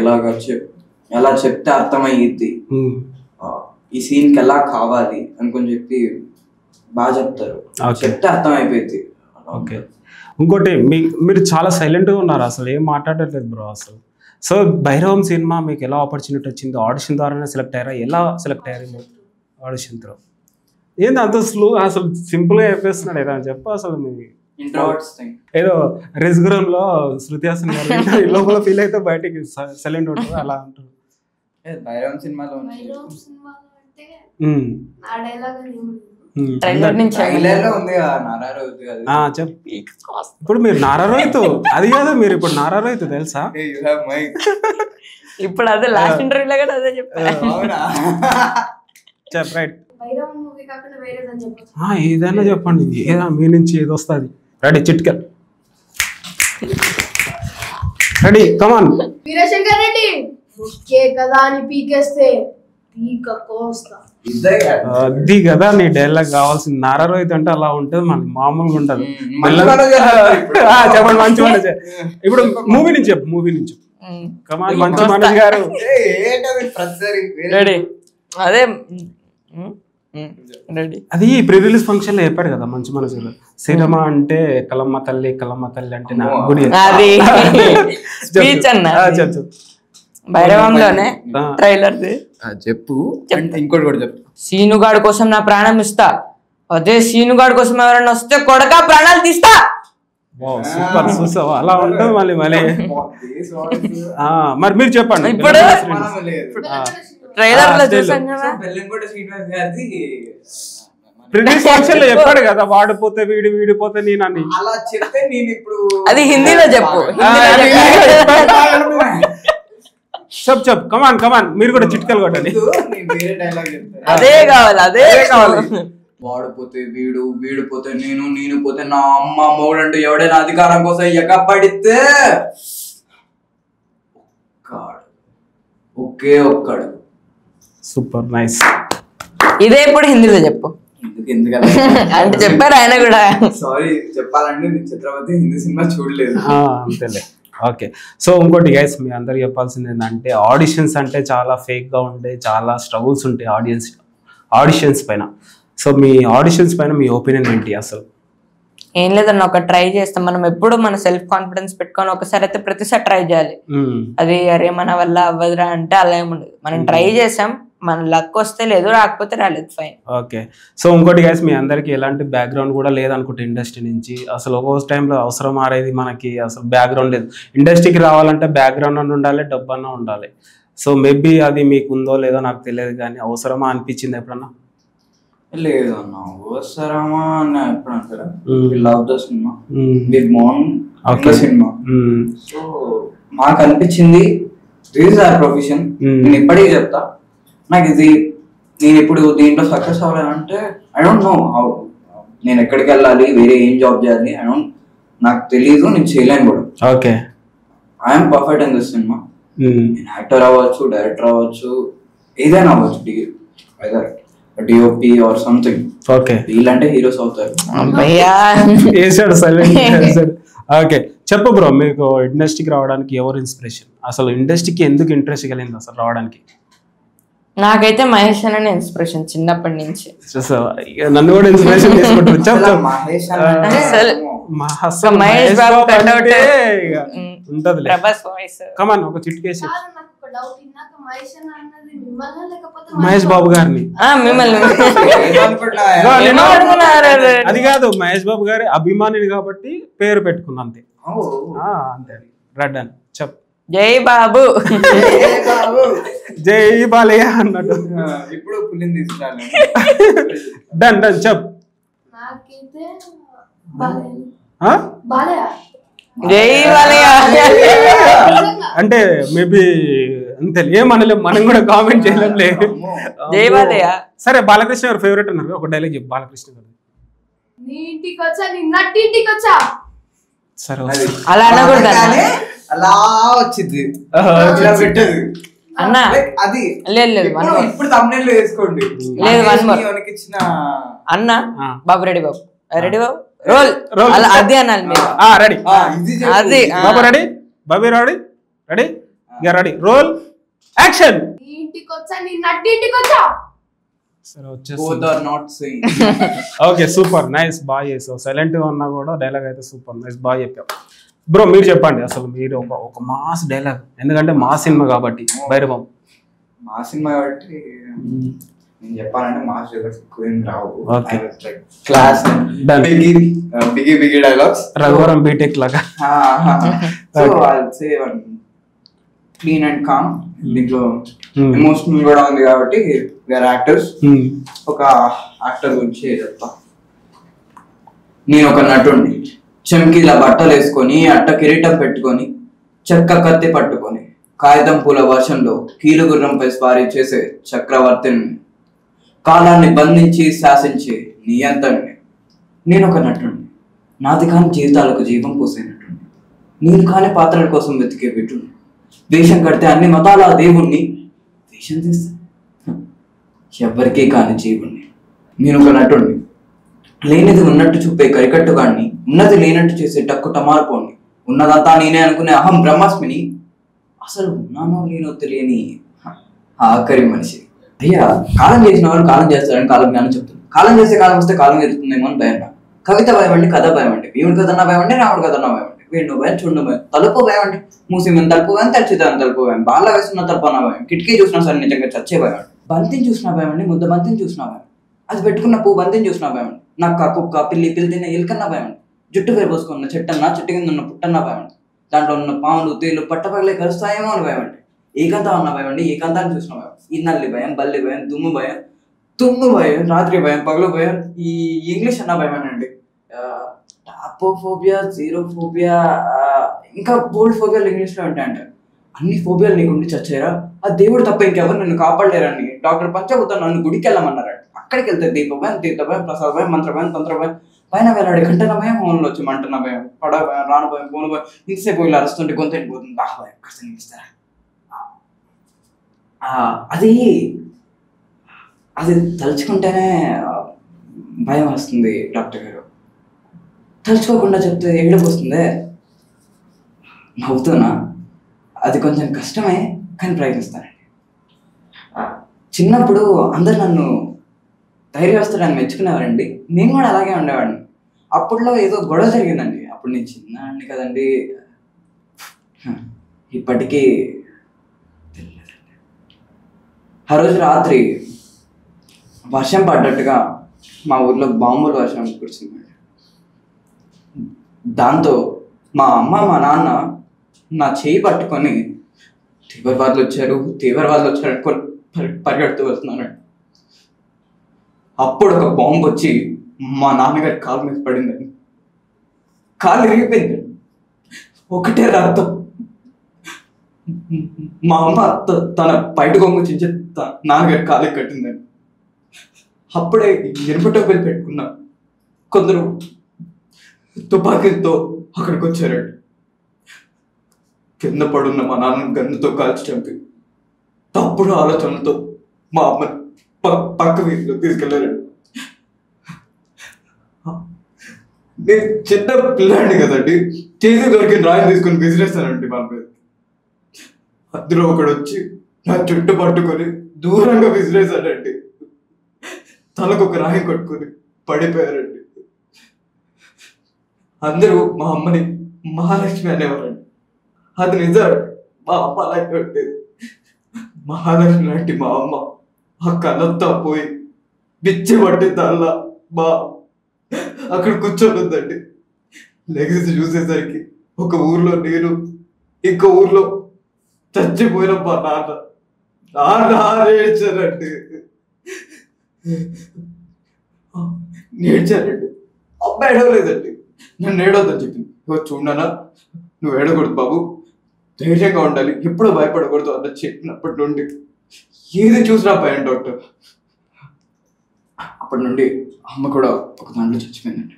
ఎలా చెప్తే అర్థమయ్యిద్ది, ఈ సీన్కి ఎలా కావాలి అనుకొని చెప్పి బాగా చెప్తారు, చెప్తే అర్థం అయిపోయింది. ఓకే. ఇంకోటి మీరు చాలా సైలెంట్గా ఉన్నారు, అసలు ఏం మాట్లాడట్లేదు బ్రో అసలు. సో భైరవం సినిమా మీకు ఎలా ఆపర్చునిటీ వచ్చింది? ఆడిషన్ ద్వారానే సెలెక్ట్ అయ్యారా? ఎలా సెలెక్ట్ అయ్యారు ఆడిషన్ త్రూ? ఏంది అంత స్లో, అసలు సింపుల్గా చెప్పేస్తున్నాడు ఏదో అని చెప్పు. అసలు మీ ఏదో రెస్గురంలో శృతి హాసన్ గారు లోపల ఫీల్ అయితే బయటికి సైలెంట్ ఉంటుంది అలా అంటారు. భైరవం సినిమాలో ఇప్పుడు మీరు నారా రోహిత్, అది కాదు మీరు ఇప్పుడు నారా రోహిత్ తెలుసా? ఇప్పుడు అదే లాస్ట్ ఇంటర్వ్యూలో కూడా అదే చెప్పాను. రైట్, ఏదైనా చెప్పండి, ఏదా మీ నుంచి ఏది వస్తుంది. రెడీ చిట్కల్, రెడీ కమాన్. వీరశంకర్ రెడ్డి కదా అని పీకేస్తే అది కదా నీ డైలాగ్ కావాల్సింది. నారా రోహిత్ అంటే అలా ఉంటది, మనకి మామూలుగా ఉంటది. చెప్పండి మంచి మనోజ్. ఇప్పుడు మూవీ నుంచి చెప్పు, మూవీ నుంచి కమాన్ మంచి మనోజ్ గారు. అదే అది ప్రీ రిలీజ్ ఫంక్షన్ లో చెప్పాడు కదా మంచి మనోజ్ గారు. శ్రీరమ అంటే కలమ్మ తల్లి, కలమ్మ తల్లి అంటే నా గుడి. భైరవంలోనే ట్రైలర్ చెప్పు. ఇంకోటి కూడా చెప్పు. సీనుగాడు కోసం నా ప్రాణం ఇస్తా, అదే సీనుగాడు కోసం ఎవరైనా వస్తే కొడక ప్రాణాలు తీస్తా. సూపర్ చూసావా అలా ఉంటుంది మళ్ళీ మరి మీరు చెప్పండి ఇప్పుడు ట్రైలర్ లో చూసాం కదా బెల్లంకోట శ్రీనివాస్ గారిది ప్రిటిష్ ఫంక్షన్ లో చెప్పాడు కదా వాడిపోతే వీడిపోతే నేను అని అలా చెప్తే నేను ఇప్పుడు అది హిందీలో చెప్పు చెప్పు కమాన్ మీరు కూడా చిట్కలు కొట్టండి. నేను వేరే డైలాగ్ చెప్తాను. అదే కావాలి వాడిపోతే వీడిపోతే నేను పోతే నా అమ్మ మొగుడంటూ ఎవడైనా అధికారం కోసం ఎగబడితే ఒకే ఒక్కడు. Super nice. ఇదే ఇప్పుడు హిందీలో చెప్పు. ఎందుకంటే అంటే చెప్పారు ఆయన కూడా. సారీ చెప్పాలంటే నేను ఛత్రపతి హిందీ సినిమా చూడలేదు. అంతేలే. ఓకే, సో ఇంకోటి గైస్ మీ అందరికి చెప్పాల్సింది ఏంటంటే ఆడిషన్స్ అంటే చాలా ఫేక్ గా ఉంటాయి, చాలా స్ట్రగుల్స్ ఉంటాయి ఆడిషన్స్ పైన. సో మీ ఆడిషన్స్ పైన మీ ఒపీనియన్ ఏంటి అసలు? ఏం లేదన్న ఒక ట్రై చేస్తాం మనం ఎప్పుడు మన సెల్ఫ్ కాన్ఫిడెన్స్ పెట్టుకొని ఒకసారి అయితే ప్రతిసారి ట్రై చేయాలి. అది అరే మన వల్ల అవ్వదురా అంటే అలా ఏముండదు. మనం ట్రై చేసాం, మన లక్ వస్తే లేదు, రాకపోతే రాలేదు, ఫైన్. ఓకే, సో ఇంకోటి గైస్ మీ అందరికి ఎలాంటి బ్యాక్గ్రౌండ్ కూడా లేదనుకుంటే ఇండస్ట్రీ నుంచి అసలు ఒక్కొక్క టైంలో అవసరం మారేది మనకి అసలు బ్యాక్గ్రౌండ్ లేదు. ఇండస్ట్రీకి రావాలంటే బ్యాక్గ్రౌండ్ అన్న ఉండాలి, డబ్బు అన్న ఉండాలి. సో మేబీ అది మీకు ఉందో లేదో నాకు తెలియదు, కానీ అవసరమా అనిపించింది ఎప్పుడన్నా? లేదు అన్న అవసరమా అని ఎప్పుడు అంటారా? లవ్ ద సినిమా, బిగ్ మౌన్ సినిమా. సో మాకు అనిపించింది దిస్ ఇస్ అవర్ ప్రొఫెషన్. నేను ఇప్పటికీ చెప్తా, నాకు ఇది నేను ఇప్పుడు దీంట్లో సక్సెస్ అవ్వాలంటే ఐ డోంట్ నో హౌ, నేను ఎక్కడికి వెళ్ళాలి, వేరే ఏం జాబ్ చేయాలి, నాకు తెలీదు, నేను చేయలేను కూడా. Okay, I'm perfect in this cinema. నేను యాక్టర్ అవ్వచ్చు, డైరెక్టర్ అవ్వచ్చు, ఏదైనా అవ్వచ్చు, డిఓపి ఆర్ సంథింగ్. ఓకే, వీళ్ళంటే హీరోస్ అవుతారు. ఓకే, చెప్పు బ్రో, మీకు ఇండస్ట్రీకి రావడానికి ఎవరు ఇన్స్పిరేషన్? అసలు ఇండస్ట్రీకి ఎందుకు ఇంట్రెస్ట్ కలిగింది అసలు రావడానికి? నాకైతే మహేష్ అనే ఇన్స్పిరేషన్ చిన్నప్పటి నుంచి. నన్ను కూడా ఇన్స్పిరేషన్ తీసుకుంటారు. మహేష్ బాబు కట్అవుట్ ఉంటది. ప్రభాస్ వాయిస్. కమాన్ ఒక చిట్కేసి. మహేష్ బాబు గారిని మిమ్మల్ని అది కాదు, మహేష్ బాబు గారి అభిమానిని కాబట్టి పేరు పెట్టుకున్నా అంతే. అంతే, రెడ్ అని చెప్పు. జై బాబు, జై బాలయ్య అన్నట్టు. ఇప్పుడు పులిని తీసుకురాలి. డన్ చెప్. నాకైతే జై బాలయ్య అంటే మేబీ అంతే, ఏమనలేం, మనం కూడా కామెంట్ చేయలేంలే. జై బాలయ్య. సరే, బాలకృష్ణ గారు ఫేవరెట్ అన్నారు, ఒక డైలాగ్ చెప్పు బాలకృష్ణ గారు. నీ ఇంటికి వచ్చా, నీ నట్టింటికి వచ్చా. సరే, అలా అనకూడదు అలా వచ్చింది అన్న. అది లేదు ఇప్పుడు తమ్ముళ్ళు వేసుకోండి. లేదు అన్న. బాబు రెడీ, బాబు రెడీ, బాబు రోల్. అది అనాలి మీరు. రెడీ, అది బాబు ready, Bobby ready, ready ready, roll, action. నీ ఇంటికి వచ్చా, నీ నట్టింటికి వచ్చా. సరే, వచ్చేసి. ఓకే, సూపర్ నైస్, బాగా చేసావు. సైలెంట్ గా ఉన్నా కూడా డైలాగ్ అయితే సూపర్ నైస్, బాగా చెప్పావు. బ్రో మీరు చెప్పండి అసలు, మీరు ఒక మాస్ డైలాగ్, ఎందుకంటే మా సినిమా కాబట్టి భైరవం. మా సినిమా కాబట్టి నేను చెప్పాలంటే మాస్ డైలాగ్స్ ఎక్కువ ఏం రావు. క్లాస్ బిగి డైలాగ్స్, రఘువరం బీటెక్ లాగా. So I'll say clean and calm. దీంట్లో ఎమోషనల్ కూడా ఉంది కాబట్టి వేరే యాక్టర్స్. ఒక యాక్టర్ గురించి చెప్తా. నేను ఒక నటుడిని, చెంకీల బట్టలు వేసుకొని, అట్ట కిరీటం పెట్టుకొని, చెక్క కత్తి పట్టుకొని, కాగితం పూల వర్షంలో కీలుగుర్రంపై స్వారీ చేసే చక్రవర్తిని, కాలాన్ని బంధించి శాసించే నియంత్రణని. నేను ఒక నటుడిని, నాది కాని జీవితాలకు జీవం పోసే నటుడిని, నేను కాని పాత్రల కోసం వెతికే విటుని, వేషం కడితే అన్ని మతాల దేవుణ్ణి, వేషం చేస్తే ఎవరికీ కాని జీవుణ్ణి. నేను ఒక నటుడిని, లేనిది ఉన్నట్టు చూపే కరికట్టుగాన్ని, ఉన్నది లేనట్టు చేసే టక్కు టమారపోండి, ఉన్నదంతా నేనే అనుకునే అహం బ్రహ్మాస్మిని, అసలు ఉన్నానో లేనో తెలియని ఆఖరి మనిషి. అయ్యా, కాలం చేసిన వాడు కాలం చేస్తాడని కాలం జ్ఞానం చెప్తుంది. కాలం చేస్తే కాలం వస్తే కాలం ఎదుగుతుందేమో అని భయం. కవిత భయం అండి, కథ భయం అండి, భీముడి కథన్నా భయం అండి, రాముడి కథన్నా భయం అండి, వేణు భయం, చూడు భయం, తలుపు భయం అండి, మూసిమని తలుపు భయం, తెచ్చిదాన్ని తలుపు భయం, బాల వేసుకున్న తలుపు అన్న భయం, కిటికీ చూసినా సరే నిజంగా చచ్చే భయం అండి, బంతిని చూసినా భయం అండి, ముద్ద బంతిని చూసినా భయం, అది పెట్టుకున్న పువ్వు బంతిని చూసినా భయం అండి, నక్క కుక్క పిల్లి పిల్లి తిన్న ఎలుకన్నా భయం అండి, జుట్టు పేరుపోసుకున్న చెట్టు కింద ఉన్న పుట్టన్న భయం అండి. దాంట్లో ఉన్న పాములు తేలు పట్టపగలే కలుస్తాయేమో అని భయం అండి. ఏకాంతం అన్న భయం అండి, ఏకాంతాన్ని చూసిన భయం, ఈ నల్లి భయం, బల్లి భయం, తుమ్ము భయం, రాత్రి భయం, పగలు భయం, ఈ ఇంగ్లీష్ అన్న భయం అండి. టాపోఫోబియా, జీరోఫోబియా, ఇంకా బోల్డ్ ఫోబియాలు ఇంగ్లీష్లో ఉంటాయంట. అన్ని ఫోబియాలు నీకు ఉండి చచ్చారా? ఆ దేవుడు తప్ప ఇంకెవరు నిన్ను కాపాడలేరని డాక్టర్ పంచభూతం నన్ను గుడికి వెళ్ళమన్నారండి. అక్కడికి వెళ్తే దీప భయం, తీర్థ భయం, ప్రసాద భయం, మంత్ర భయం, తంత్ర భయం, పైన వేలాడి గంటల భయం, హోన్లో వచ్చి మంటన భయం, పడ భయం, రాను భయం, పోను భయం, ఇంతసేపు ఇలా అరుస్తుంటే గొంతు ఎండిపోతుంది, దాహ భయం, కాస్త ఇస్తారా? అది తలుచుకుంటేనే భయం వస్తుంది డాక్టర్ గారు. తలుచుకోకుండా చెప్తే ఏడుపు వస్తుందే. నవ్వుతున్నా, అది కొంచెం కష్టమే కానీ ప్రయత్నిస్తానండి. చిన్నప్పుడు అందరు నన్ను ధైర్యవస్తుడని మెచ్చుకునేవారండి. నేను కూడా అలాగే ఉండేవాడిని. అప్పట్లో ఏదో గొడవ జరిగిందండి. అప్పుడు నేను చిన్నవాడిని కదండి, ఇప్పటికీ తెలియదండి. ఆ రోజు రాత్రి వర్షం పడ్డట్టుగా మా ఊర్లో బాంబుల వర్షం కురిసిందండి. దాంతో మా అమ్మ మా నాన్న నా చేయి పట్టుకొని తీవ్రవాదులు వచ్చారు పరిగెడుతూ వెళ్తున్నానండి. అప్పుడు ఒక బాంబు వచ్చి మా నాన్నగారి కాలు మీద పడిందండి. కాలు విరిగిపోయింది, ఒకటే రక్తం. మా అమ్మ తన బయట కొంగు చించి నాన్నగారి కాలు కట్టిందండి. అప్పుడే ఇనుప టోపీలు పెట్టుకున్నా కొందరు తుపాకీలతో అక్కడికి వచ్చారండి. కింద పడున్న మా నాన్న గన్నుతో కాల్చి చంపి తప్పుడు ఆలోచనలతో మా అమ్మ పక్క వీధిలో తీసుకెళ్ళారండి. నేను చిన్న పిల్లాడిని కదండి, చేసి దొరికిన రాయి తీసుకొని విసిరేస్తానండి వాళ్ళ మీద. అందులో ఒకడు వచ్చి నా చుట్టు పట్టుకొని దూరంగా విసిరేశాడండి. తలకు ఒక రాయి కొట్టుకొని పడిపోయారండి. అందరూ మా అమ్మని మహాలక్ష్మి అనేవారండి. అది నిజం, మా అమ్మ అలాగే ఉండేది. మహాలక్ష్మి లాంటి మా అమ్మ ఆ కళ్ళంతా పోయి పిచ్చి పట్టిందల్లా మా అక్కడ కూర్చొని ఉందండి. లెగిసి చూసేసరికి ఒక ఊర్లో నేను, ఇంకో ఊర్లో చచ్చిపోయిన మా నాన్న ఏడ్చారండి. నేర్చారండి. అమ్మ ఏడవలేదండి, నన్ను ఏడవద్దని చెప్పింది. చూడనా, నువ్వు ఏడకూడదు బాబు, ధైర్యంగా ఉండాలి, ఎప్పుడూ భయపడకూడదు అన్న చెప్పినప్పటి నుండి ఏది చూసినా భయం డాక్టర్. అప్పటి నుండి అమ్మ కూడా ఒక దాంట్లో చచ్చిపోయిందండి.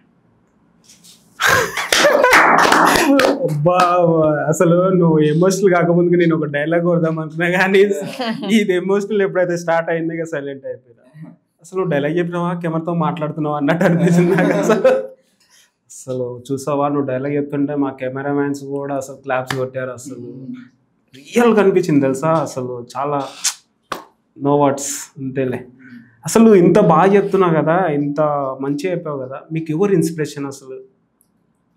అసలు నువ్వు ఎమోషనల్ కాకముందుకు నేను ఒక డైలాగ్ కొడదాం అనుకున్నా, కానీ ఇది ఎమోషనల్ ఎప్పుడైతే స్టార్ట్ అయింది ఇక సైలెంట్ అయిపోయినా. అసలు డైలాగ్ చెప్పినావా, కెమెరాతో మాట్లాడుతున్నావా అన్నట్టు అనిపించింది నాకు. అసలు చూసావా, నువ్వు డైలాగ్ చెప్తుంటే మా కెమెరామ్యాన్స్ కూడా అసలు క్లాప్స్ కొట్టారు. అసలు రియల్ కనిపించింది తెలుసా, అసలు చాలా నో వర్డ్స్ అంతేలే. అసలు ఇంత బాగా చెప్తున్నావు కదా, ఇంత మంచిగా చెప్పావు కదా, మీకు ఎవరు ఇన్స్పిరేషన్ అసలు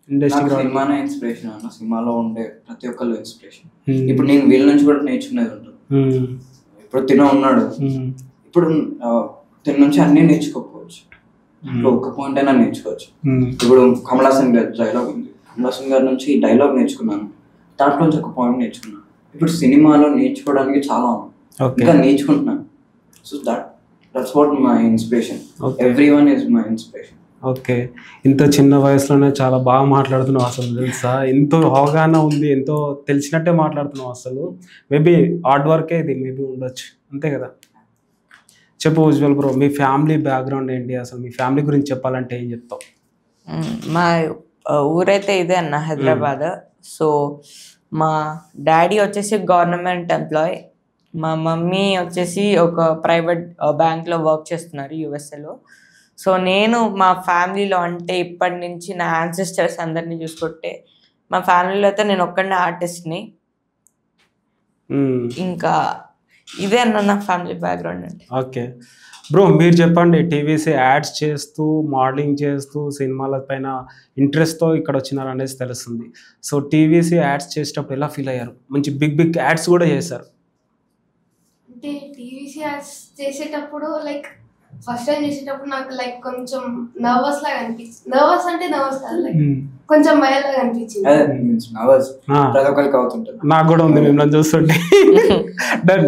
ఇండస్ట్రీ? సినిమానే ఇన్స్పిరేషన్ అన్న, సినిమాలో ఉండే ప్రతి ఒక్కళ్ళు ఇన్స్పిరేషన్. ఇప్పుడు నేను వీళ్ళ నుంచి కూడా నేర్చుకునేది ఉంటుంది. ఇప్పుడు ఉన్నాడు, ఇప్పుడు తిన నుంచి అన్నీ నేర్చుకోకపోవచ్చు, ఒక్క పాయింట్ అయినా నేర్చుకోవచ్చు. ఇప్పుడు కమల్ హాసన్ గారి డైలాగ్ ఉంది, కమల్ హాసన్ గారి నుంచి డైలాగ్ నేర్చుకున్నాను, దాంట్లో నుంచి ఒక పాయింట్ నేర్చుకున్నాను. ఇప్పుడు సినిమాలో నేర్చుకోవడానికి చాలా ఉంది, ఇంకా నేర్చుకుంటున్నాను. So that's what my inspiration. Everyone is my inspiration. Okay, ఇంత చిన్న వయసులోనే చాలా బాగా మాట్లాడుతున్నావు అసలు తెలుసా, ఎంతో అవగాహన ఉంది, ఎంతో తెలిసినట్టే మాట్లాడుతున్నావు. అసలు మేబీ హార్డ్ వర్కే ఇది మేబీ ఉండొచ్చు, అంతే కదా. చెప్పు ఉజ్వల్ బ్రో, మీ ఫ్యామిలీ బ్యాక్గ్రౌండ్ ఏంటి, అసలు మీ ఫ్యామిలీ గురించి చెప్పాలంటే ఏం చెప్తావు? మా ఊరైతే ఇదే అన్న, హైదరాబాద్. సో మా డాడీ వచ్చేసి గవర్నమెంట్ ఎంప్లాయ్, మా మమ్మీ వచ్చేసి ఒక ప్రైవేట్ బ్యాంక్లో వర్క్ చేస్తున్నారు యూఎస్ఏలో. సో నేను మా ఫ్యామిలీలో అంటే ఇప్పటి నుంచి నా యాన్సిస్టర్స్ అందరినీ చూసుకుంటే మా ఫ్యామిలీలో అయితే నేను ఒక్కడే ఆర్టిస్ట్ని. ఇంకా ఇదే అన్న నా ఫ్యామిలీ బ్యాక్గ్రౌండ్ అంటే. ఓకే బ్రో, మీరు చెప్పండి, టీవీసీ యాడ్స్ చేస్తూ మోడలింగ్ చేస్తూ సినిమాల పైన ఇంట్రెస్ట్తో ఇక్కడ వచ్చినారు అనేసి తెలుస్తుంది. సో టీవీసీ యాడ్స్ చేసేటప్పుడు ఎలా ఫీల్ అయ్యారు? మంచి బిగ్ యాడ్స్ కూడా చేశారు. అంటే టీవీసీ యాడ్స్ చేసేటప్పుడు లైక్ ఫస్ట్ టైం చేసేటప్పుడు నాకు లైక్ కొంచెం నర్వస్ లాగా అనిపించింది. నర్వస్ అంటే నర్వస్ కాదు, లైక్ కొంచెం భయం లాగా అనిపించింది. ప్రతి ఒక్కరికి అవుతుంటుంది. నాకు కూడా ఉంది మిమ్మల్ని చూస్తుంటే. డన్.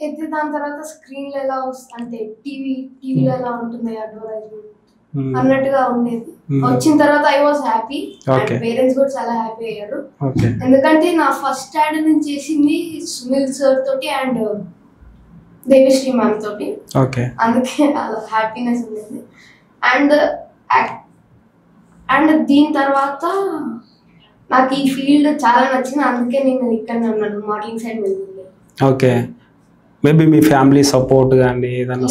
అయితే దాని తర్వాత స్క్రీన్ లో ఎలా వస్తుంది అంటే టీవీలో ఎలా ఉంటుంది అడ్వర్టైజ్మెంట్ అన్నట్టుగా ఉండేది. వచ్చిన తర్వాత ఐ వాజ్ హ్యాపీ, పేరెంట్స్ కూడా చాలా హ్యాపీ అయ్యారు. ఎందుకంటే నా ఫస్ట్ యాడ్ నేను చేసింది సునీల్ సార్ తోటి అండ్ దేవిశ్రీ మ్యామ్ తోటి, అందుకే అలా హ్యాపీనెస్ ఉండేది. అండ్ దీని తర్వాత నాకు ఈ ఫీల్డ్ చాలా నచ్చింది, అందుకే నేను ఇక్కడనే ఉన్నాను, మోడలింగ్ సైడ్ వెళ్ళింది. ఓకే, మేబీ మీ ఫ్యామిలీ సపోర్ట్ కానీ ఏదన్నా?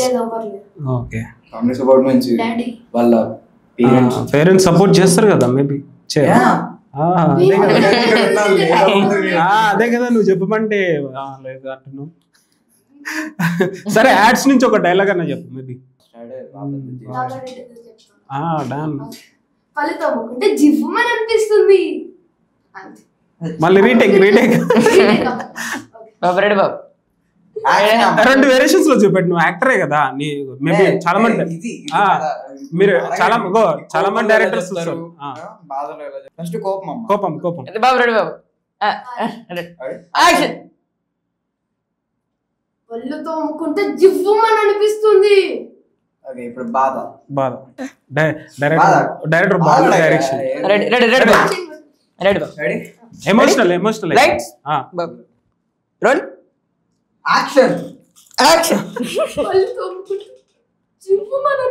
ఓకే, ఫ్యామిలీ సపోర్ట్ నుంచి డాడీ వాళ్ళ పేరెంట్స్ సపోర్ట్ చేస్తారు కదా మేబీ. అదే కదా నువ్వు చెప్పమంటే లేదు అంటున్నావు. సరే, యాడ్స్ నుంచి ఒక డైలాగ్ అన్న చెప్పు మేబీ. డాన్. ఫలితం అంటే జివ్వమని అనిపిస్తుంది. మళ్ళీ రీటేక్ రెండు వేరియేషన్స్ లో చూపెట్టు. నువ్వు యాక్టరే కదా, నీ మేబీ చాలా మంది మీరు చాలా మంది డైరెక్టర్స్ చూస్తారు. కోపం ఒళ్ళు తోముకుంటే జివ్వమని అనిపిస్తుంది. ఇప్పుడు బాధ డైరెక్టర్ బాగా డైరెక్షన్. ఎమోషనల్ రోల్ యాక్షన్ ఒళ్ళు తోముకుంటే జివ్వమని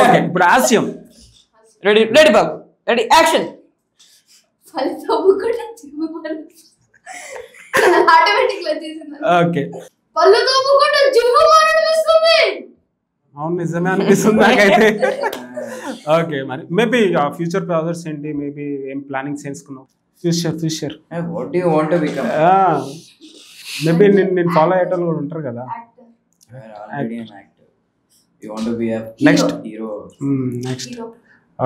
ఓకే, ఇప్పుడు హాస్యం. రెడీ బాబు, రెడీ యాక్షన్. ఓకే, పళ్ళు తోముకుంటే జివ్వమని అనిపిస్తుంది. అవును, నిజమే అనిపిస్తుంది నాకైతే. ఓకే, మరి మేబీ ఫ్యూచర్ ప్రాజెక్ట్స్ ఏంటి? మేబీ ఏం ప్లానింగ్స్ చేసుకున్నావు? Future what do you want to become? Maybe నేను ఫాలో అయ్యేటోళ్ళు కూడా ఉంటారు కదా. You want to be a next hero. Next.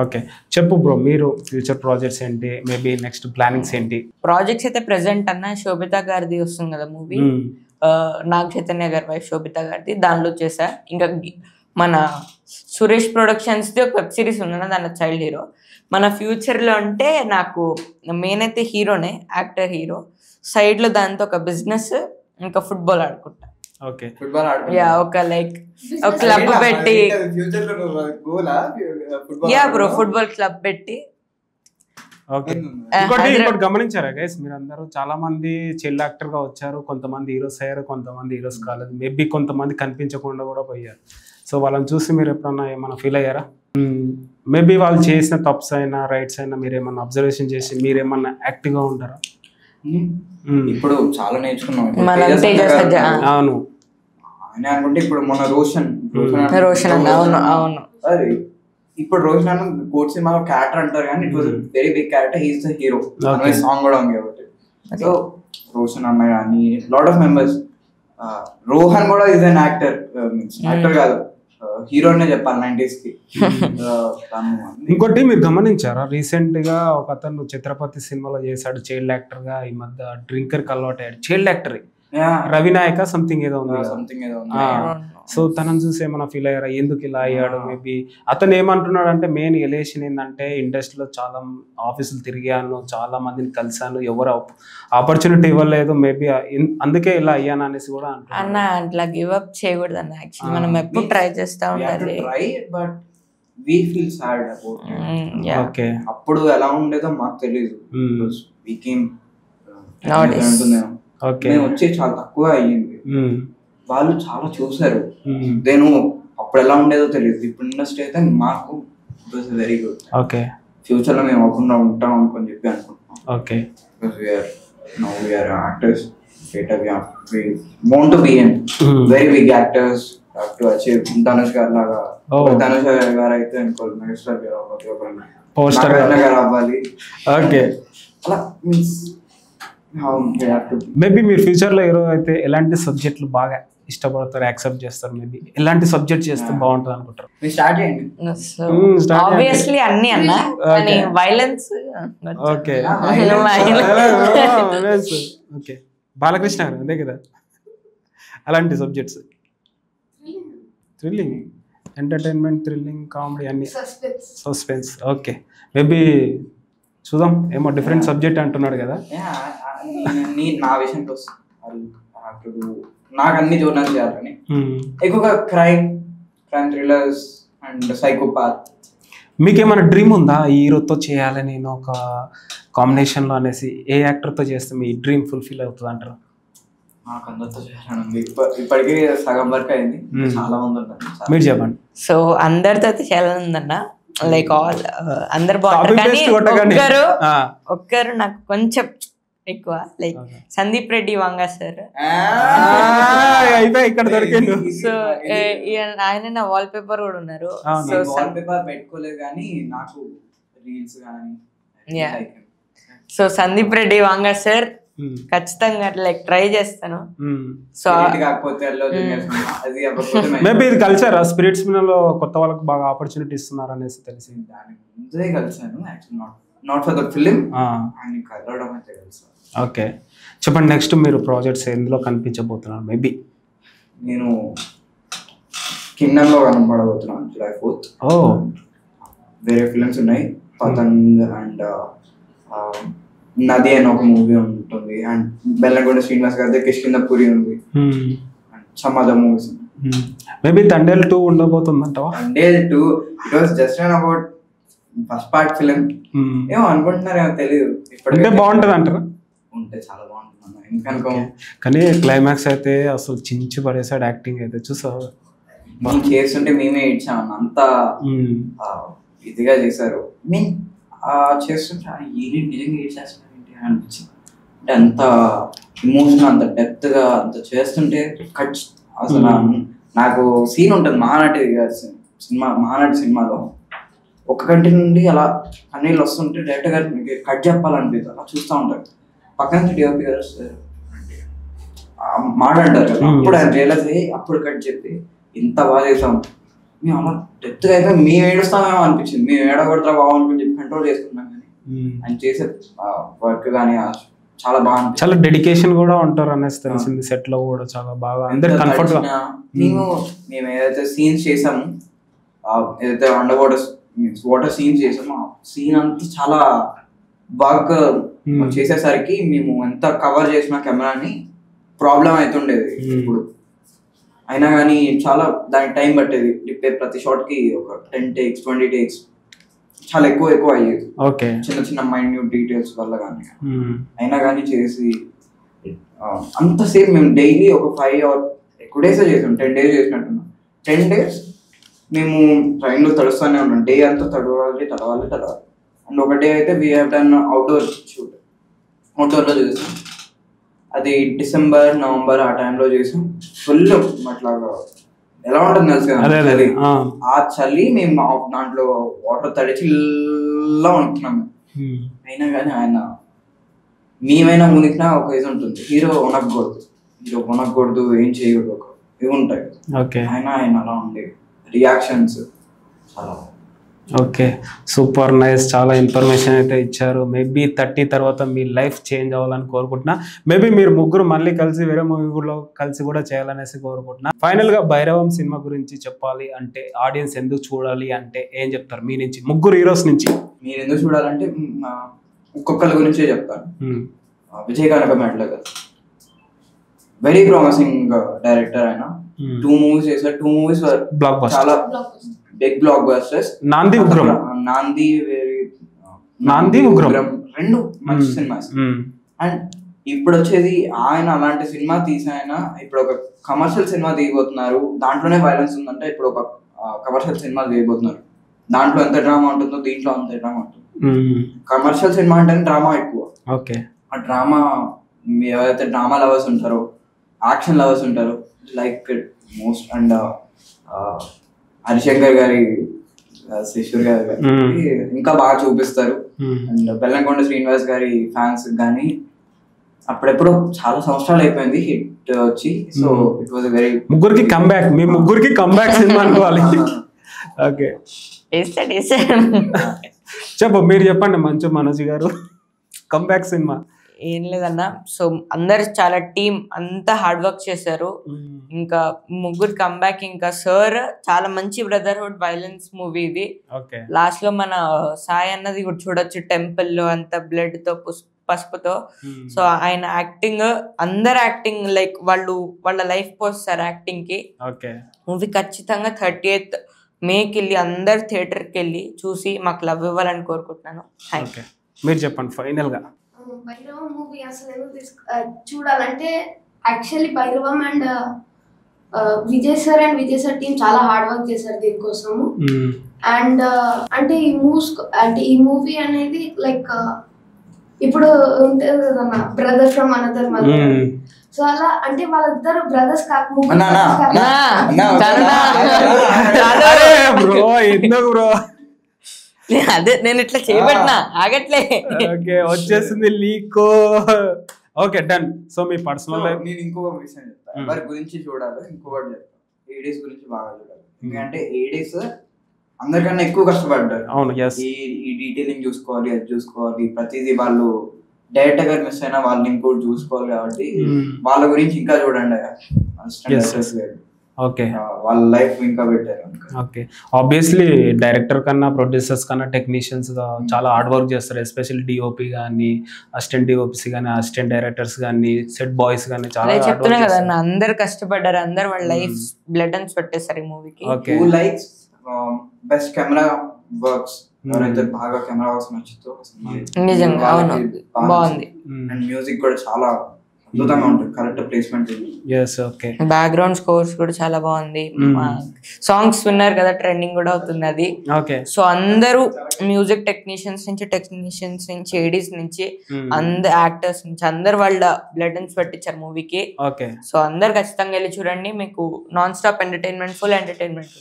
Okay, చెప్పు బ్రో, మీరు ఫ్యూచర్ ప్రాజెక్ట్స్ ఏంటి? మేబీ నెక్స్ట్ ప్లానింగ్స్ ఏంటి? ప్రాజెక్ట్స్ అయితే ప్రెసెంట్ అన్న శోభిత గారిది వస్తుంది కదా మూవీ, నాగ చైతన్య గారి వైఫ్ శోభిత గారిది, దానిలో చేసా. ఇంకా మన సురేష్ ప్రొడక్షన్స్ ది ఒక వెబ్ సిరీస్ ఉంది, దానిలో చైల్డ్ హీరో. మన ఫ్యూచర్లో అంటే నాకు మెయిన్ అయితే హీరోనే, యాక్టర్ హీరో. సైడ్లో దాంతో ఒక బిజినెస్, ఇంకా ఫుట్బాల్ ఆడుకుంటా. ఓకే, ఫుట్బాల్ యా, ఒక లైక్ ఒక క్లబ్ పెట్టి, యా బ్రో, ఫుట్బాల్ క్లబ్ పెట్టి. ఓకే, ఇంకోటి గమనించారా గైస్, మీరు అందరూ చాలా మంది చైల్డ్ యాక్టర్ గా వచ్చారు, కొంతమంది హీరోస్ అయ్యారు, కొంతమంది హీరోస్ కాలేదు, మేబీ కొంతమంది కనిపించకుండా కూడా పోయారు. సో వాళ్ళని చూసి మీరు ఎప్పుడన్నా ఏమైనా ఫీల్ అయ్యారా? మేబీ వాళ్ళు చేసిన తప్స్ అయినా రైట్స్ అయినా మీరు ఏమన్నా అబ్జర్వేషన్ చేసి మీరేమన్నా యాక్టివ్ గా ఉంటారా? ఇప్పుడు చాలా నేర్చుకున్నాం. అవును, అనుకుంటే ఇప్పుడు మొన్న రోషన్ అవును, ఇప్పుడు రోషన్ అన్న కోట్ సినిమాలో క్యారెక్టర్ అంటారు కానీ it was very big character, he's the hero. Song కూడా ఉంది కాబట్టి. సో రోషన్ అన్న కానీ లాట్ ఆఫ్ మెంబర్స్, రోహన్ కూడా ఈజ్ అన్ యాక్టర్, యాక్టర్ కాదు హీరోనే చెప్పాలి 90s కి. ఇంకోటి మీరు గమనించారా, రీసెంట్ గా ఒక అతను ఛత్రపతి సినిమాలో చేశాడు చైల్డ్ యాక్టర్ గా. ఈ మధ్య డ్రింకర్ కి అలవాటు అయ్యాడు, చైల్డ్ యాక్టర్, రవినాయక సంథింగ్ ఏదో ఉంది. సో తనని చూసి ఏమైనా ఫీల్ అయ్యారా, ఎందుకు ఇలా అయ్యాడు? మేబీ అతను ఏమంటున్నాడు అంటే మెయిన్ ఎలియేషన్ ఏంటంటే ఇండస్ట్రీలో చాలా ఆఫీసులు తిరిగాను, చాలా మందిని కలిసాను, ఎవరు ఆపర్చునిటీ ఇవ్వలేదు, మేబీ అందుకే ఇలా అయ్యాను అనేసి కూడా అంటున్నాడు. అన్న అట్లా గివ్ అప్ చేయకూడదు అన్న, యాక్చువల్లీ మనం ఎప్పుడు ట్రై చేస్తా ఉండాలి. we feel sad about it. Okay, అప్పుడు ఎలా ఉండేదో మాకు తెలియదు. we came మేము వచ్చి చాలా తక్కువ అయ్యింది, వాళ్ళు చాలా చూసారు. నేను అప్పుడు ఎలా ఉండేదో తెలియదు, ఇప్పుడు ఇండస్ట్రీ అయితే మాకు వెరీ గుడ్. ఓకే, ఫ్యూచర్ లో మేము అవ్వకుండా ఉంటాం అనుకొని చెప్పి అనుకుంటున్నాం. Okay, now we are actors, we want to be in very big actors, have to achieve. Dhanush గారు లాగా, ధనుష్ గారు అయితే అనుకోవాలి, మెగాస్టార్ గారు అవ్వాలి, పోస్టర్ గారు అవ్వాలి. ఓకే, అలా మీన్స్ మేబీ మీరు ఫ్యూచర్ లో హీరో అయితే ఎలాంటి సబ్జెక్టులు బాగా ఇష్టపడతారు, యాక్సెప్ట్ చేస్తారు? మేబీ ఎలాంటి సబ్జెక్ట్ చేస్తే బాగుంటుంది అనుకుంటారు? ఆబ్వియస్లీ అన్ని అన్న, కానీ వైలెన్స్. ఓకే, ఓకే, బాలకృష్ణ గారు అదే కదా. అలాంటి subjects? Thrilling, entertainment, thrilling, comedy అన్ని సస్పెన్స్. ఓకే, మేబీ చూద్దాం. ఏమో డిఫరెంట్ సబ్జెక్ట్ అంటున్నాడు కదా. నా విషయంలో నాకు అన్ని జోనర్స్ చేయాలని, ఎక్కువగా క్రైమ్ థ్రిల్లర్స్ అండ్ సైకోపాత్. మీకేమైనా డ్రీమ్ ఉందా ఈ హీరోతో చేయాలని, నేను ఒక కాంబినేషన్లో అనేసి? ఏ యాక్టర్తో చేస్తే మీ డ్రీమ్ ఫుల్ఫిల్ అవుతుంది అంటారు? నాకు అందరితో చేయాలని ఇప్పటికీ సగం వరకు అయింది, చాలా మంది ఉన్నారు. మీరు చెప్పండి. సో అందరితో అయితే చేయాలని ఉందన్న, లైక్ ఆల్ అందరు బాగుంటారు కానీ ఒక్కరు నాకు కొంచెం ఎక్కువ, లైక్ సందీప్ రెడ్డి వంగ సార్. ఇక్కడ దొరికిండు. సో ఆయన నా వాల్ పేపర్ కూడా ఉన్నారు. సో వాల్ పేపర్ పెట్టుకోలేదు కానీ నాకు రీల్స్ కానీ. సో సందీప్ రెడ్డి వంగ సార్ ఖచ్చితంగా లైక్ ట్రై చేస్తాను. సో మేబీ ఇది కల్చర్ స్పిరిట్స్ లో కొత్త వాళ్ళకి బాగా ఆపర్చునిటీ ఇస్తున్నారు అనేసి తెలిసి కలిసాను. నాట్ ఫర్ ద ఫిలిం, కలవడం అయితే తెలుసు. ఓకే, చెప్పండి. నెక్స్ట్ మీరు ప్రాజెక్ట్స్ ఎందులో కనిపించబోతున్నారు? మేబీ నేను కింగ్డమ్ లో కనపడబోతున్నాను July 4th. వేరే ఫిలిమ్స్ ఉన్నాయి, పతంగ్ అండ్ నది అని ఒక మూవీ ఉంటుంది, అండ్ బెల్లంకొండ శ్రీనివాస్ గారి కిష్కిందపురి ఉంది, some other movies. Maybe Thandel 2 ఉండబోతుందంటావా? Thandel 2 it was just about first part film. ఏమో అనుకుంటున్నారేమో తెలియదు. ఇప్పుడే బాగుంటది అంటారా? ఉంటే చాలా బాగుంటుంది ఎందుకనుకో. కానీ క్లైమాక్స్ అయితే అసలు చించి పడేసాడు. యాక్టింగ్ అయితే చూసావు, చేస్తుంటే మేమే ఇచ్చాము, అంత ఇదిగా చేశారు. మీన్ చేస్తుంటే ఏది నిజంగా ఏడ్చేస్తున్నారు ఏంటి అనిపించింది. అంటే అంత ఎమోషన్, అంత డెప్త్ గా అంత చేస్తుంటే అసలు నాకు సీన్ ఉంటుంది మహానటి సినిమాలో ఒక కంటి నుండి అలా కన్నీళ్ళు వస్తుంటే డైరెక్టర్ గారు కట్ చెప్పాలనిపిస్తుంది. అలా చూస్తూ ఉంటారు. పక్కన డిఓపి గారు మాట్లాడారు కదా, అప్పుడు ఆయన రియలైజ్ అయ్యి అప్పుడు కట్ చెప్పి ఇంత బాగా చేసాం మేము. అలా డెప్త్గా అయితే మేము ఏడుస్తామేమో అనిపించింది. మేము ఏడగొడతా బాగుంటుంది చెప్పి కంట్రోల్ చేసుకున్నాం. కానీ ఆయన చేసే వర్క్ కానీ చాలా బాగా, చాలా డెడికేషన్ కూడా ఉంటారు అనేసి తెలిసింది. సెట్ లో కూడా చాలా బాగా అందరు కంఫర్ట్ గా. మేము ఏదైతే సీన్స్ చేసాము, ఏదైతే అండర్ వాటర్ సీన్స్ చేసాము, ఆ సీన్ అంతా చాలా బాగా చేసేసరికి మేము ఎంత కవర్ చేసిన కెమెరాని ప్రాబ్లం అవుతుండేది. ఇప్పుడు అయినా కానీ చాలా దానికి టైం పట్టేది. ప్రతి షాట్ కి ఒక 10 takes 20 takes చాలా ఎక్కువ అయ్యేది. చిన్న చిన్న మైన్యూట్ డీటెయిల్స్ వల్ల కానీ. అయినా కానీ చేసి అంతసేపు మేము డైలీ ఒక 5 or ఎక్కువ డేస్ చేసాం. 10 days చేసినట్టున్నాం. 10 days మేము ట్రైన్లో తడుస్తూనే ఉన్నాం. డే అంతా తడవాలి. అండ్ ఒక డే అయితే we have done outdoor shoot. అవుట్డోర్లో చేసాం. అది December November ఆ టైంలో చేసాం. ఫుల్ అట్లాగా ఎలా ఉంటుంది తెలుసు కదా, ఆ చలి మేము దాంట్లో వాటర్ తడిచి ఇలా ఉంటున్నాము. అయినా కానీ ఆయన మేమైనా మునికినా ఒక ఇది ఉంటుంది, హీరో వనకూడదు, ఏం చేయకూడదు, ఒక ఇవి ఉంటాయి. ఆయన అలా ఉండే రియాక్షన్స్ చాలా. Okay, super nice. చాలా ఇన్ఫర్మేషన్ అయితే ఇచ్చారు. మేబీ 30 తర్వాత మీ లైఫ్ చేంజ్ అవ్వాలని కోరుకుంటున్నా. మేబీ మీరు ముగ్గురు మళ్ళీ కలిసి వేరే మూవీలో కలిసి కూడా చేయాలనేసి కోరుకుంటున్నా. ఫైనల్ గా భైరవం సినిమా గురించి చెప్పాలి అంటే, ఆడియన్స్ ఎందుకు చూడాలి అంటే ఏం చెప్తారు మీ నుంచి, ముగ్గురు హీరోస్ నుంచి? మీరు ఎందుకు చూడాలంటే ఒక్కొక్కరి గురించే చెప్తాను. విజయ్ కనకమేడల గారు వెరీ ప్రామిసింగ్ డైరెక్టర్. ఆయన 2 movies చేశారు. 2 movies చాలా బిగ్ బ్లాక్ బస్టర్స్. నాంది ఉగ్రం 2 మంచి సినిమాస్. అండ్ ఇప్పుడు వచ్చేది ఆయన అలాంటి సినిమా తీసాయన ఇప్పుడు ఒక కమర్షియల్ సినిమా తీయబోతున్నారు. దాంట్లోనే వైలెన్స్ ఉందంటే ఇప్పుడు ఒక కమర్షియల్ సినిమా తీయబోతున్నారు. దాంట్లో ఎంత డ్రామా ఉంటుందో దీంట్లో అంత డ్రామా ఉంటుంది. కమర్షియల్ సినిమా అంటే డ్రామా ఎక్కువ. ఆ డ్రామా ఎవరైతే డ్రామా లవర్స్ ఉంటారో, యాక్షన్ లవర్స్ ఉంటారో, లైక్ మోస్ట్. అండ్ హరిశంకర్ గారి శిష్యుర్ గారి ఇంకా బాగా చూపిస్తారు. అండ్ బెల్లంకొండ శ్రీనివాస్ గారి ఫ్యాన్స్ కానీ అప్పుడెప్పుడు చాలా సంవత్సరాలు అయిపోయింది హిట్ వచ్చి. సో ఇట్ వాజ్ వెరీ ముగ్గురికి కంబ్యాక్. మీ ముగ్గురికి కంబ్యాక్ సినిమా అనుకోవాలి. ఓకే, చెప్పు మీరు చెప్పండి. మంచు మనోజ్ గారు కంబ్యాక్ సినిమా ఏం లేదన్న. సో అందరు చాలా టీం అంతా హార్డ్ వర్క్ చేశారు. ఇంకా ముగ్గురు కంబ్యాక్. ఇంకా సార్ చాలా మంచి బ్రదర్హుడ్ వైలెన్స్ మూవీ ఇది. లాస్ట్ లో మన సాయి అన్నది కూడా చూడొచ్చు, టెంపుల్ లో అంత బ్లడ్ తో పసుపుతో. సో ఆయన యాక్టింగ్, అందరు యాక్టింగ్ లైక్ వాళ్ళ లైఫ్ పోస్తారు యాక్టింగ్ కి. మూవీ ఖచ్చితంగా 30th మేకి వెళ్ళి అందరు థియేటర్కి వెళ్ళి చూసి మాకు లవ్ ఇవ్వాలని కోరుకుంటున్నాను. మీరు చెప్పండి ఫైనల్ గా. భైరవం మూవీ అసలు ఎందుకు చూడాలంటే actually Bhairavam and Vijay sir team చాలా హార్డ్ వర్క్ చేశారు దీనికోసము. అండ్ అంటే ఈ మూవీ అనేది లైక్ ఇప్పుడు ఉంటుంది కదన్నా brother from another mother. So అలా అంటే వాళ్ళిద్దరు బ్రదర్స్ అదే నేను ఇట్లా చేయబట్టినా ఆగట్లే. వచ్చేసింది లీక్. Okay done. సో మీ పర్సనల్ లైఫ్. నేను ఇంకొక విషయం చెప్తాను, ఎవరి గురించి చూడాలి ఇంకొకటి చెప్తాను. ఏడీస్ గురించి బాగా చూడాలి. ఎందుకంటే ఏడీస్ అందరికన్నా ఎక్కువ కష్టపడ్డారు. అవును. ఈ డీటెయిలింగ్ చూసుకోవాలి, అది చూసుకోవాలి, ప్రతిదీ వాళ్ళు డైరెక్ట్ గా మిస్ అయినా వాళ్ళు ఇంకోటి చూసుకోవాలి. కాబట్టి వాళ్ళ గురించి ఇంకా చూడండి. ఓకే, వాళ్ళ లైఫ్ ఇంకా బెటర్. ఓకే, ఆబ్వియస్లీ డైరెక్టర్ కన్నా ప్రొడ్యూసర్స్ కన్నా టెక్నీషియన్స్ చాలా హార్డ్ వర్క్ చేస్తారు. ఎస్పెషల్లీ డిఓపి కానీ, అసిస్టెంట్ డిఓపిస్ కానీ, అసిస్టెంట్ డైరెక్టర్స్ కానీ, సెట్ బాయ్స్ కానీ చాలా చెప్తున్నా కదా, అందరు కష్టపడ్డారు. అందరు వాళ్ళ లైఫ్ బ్లడ్ అండ్ స్వెట్ చేస్తారు ఈ మూవీకి. Who likes best camera works, ఎవరైతే బాగా కెమెరా వర్క్స్ నచ్చుతో నిజంగా అవును బాగుంది. అండ్ మ్యూజిక్ కూడా చాలా అద్భుతంగా ఉంటుంది, కరెక్ట్ ప్లేస్మెంట్. బ్యాక్గ్రౌండ్ స్కోర్స్ కూడా చాలా బాగుంది. సాంగ్స్ విన్నారు కదా, ట్రెండింగ్ కూడా అవుతుంది అది. సో అందరూ మ్యూజిక్ టెక్నీషియన్స్ నుంచి ఏడీస్ నుంచి అందరు యాక్టర్స్ నుంచి అందరు వాళ్ళ బ్లడ్ అండ్ స్వెట్ ఇచ్చారు మూవీకి. సో అందరు ఖచ్చితంగా వెళ్ళి చూడండి, మీకు non stop entertainment, full entertainment.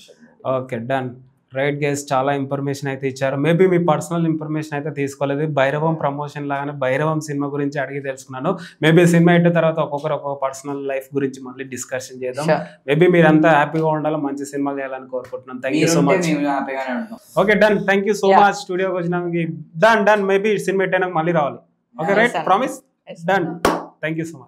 Okay done. Right guys, చాలా ఇన్ఫర్మేషన్ అయితే ఇచ్చారు. మేబీ మీ పర్సనల్ ఇన్ఫర్మేషన్ అయితే తీసుకోలేదు. భైరవం ప్రమోషన్ లాగానే భైరవం సినిమా గురించి అడిగి తెలుసుకున్నాను. మేబీ సినిమా అయిన తర్వాత ఒక్కొక్క పర్సనల్ లైఫ్ గురించి మళ్ళీ డిస్కషన్ చేద్దాం. మేబీ మీరంతా హ్యాపీగా ఉండాలి, మంచి సినిమా చేయాలని కోరుకుంటున్నాను. Thank you so much. Okay done, thank you so much. స్టూడియోకి వచ్చినానికి డన్. మేబీ సినిమా అయినా మళ్ళీ రావాలి. Okay right, promise. Done. Thank you so much.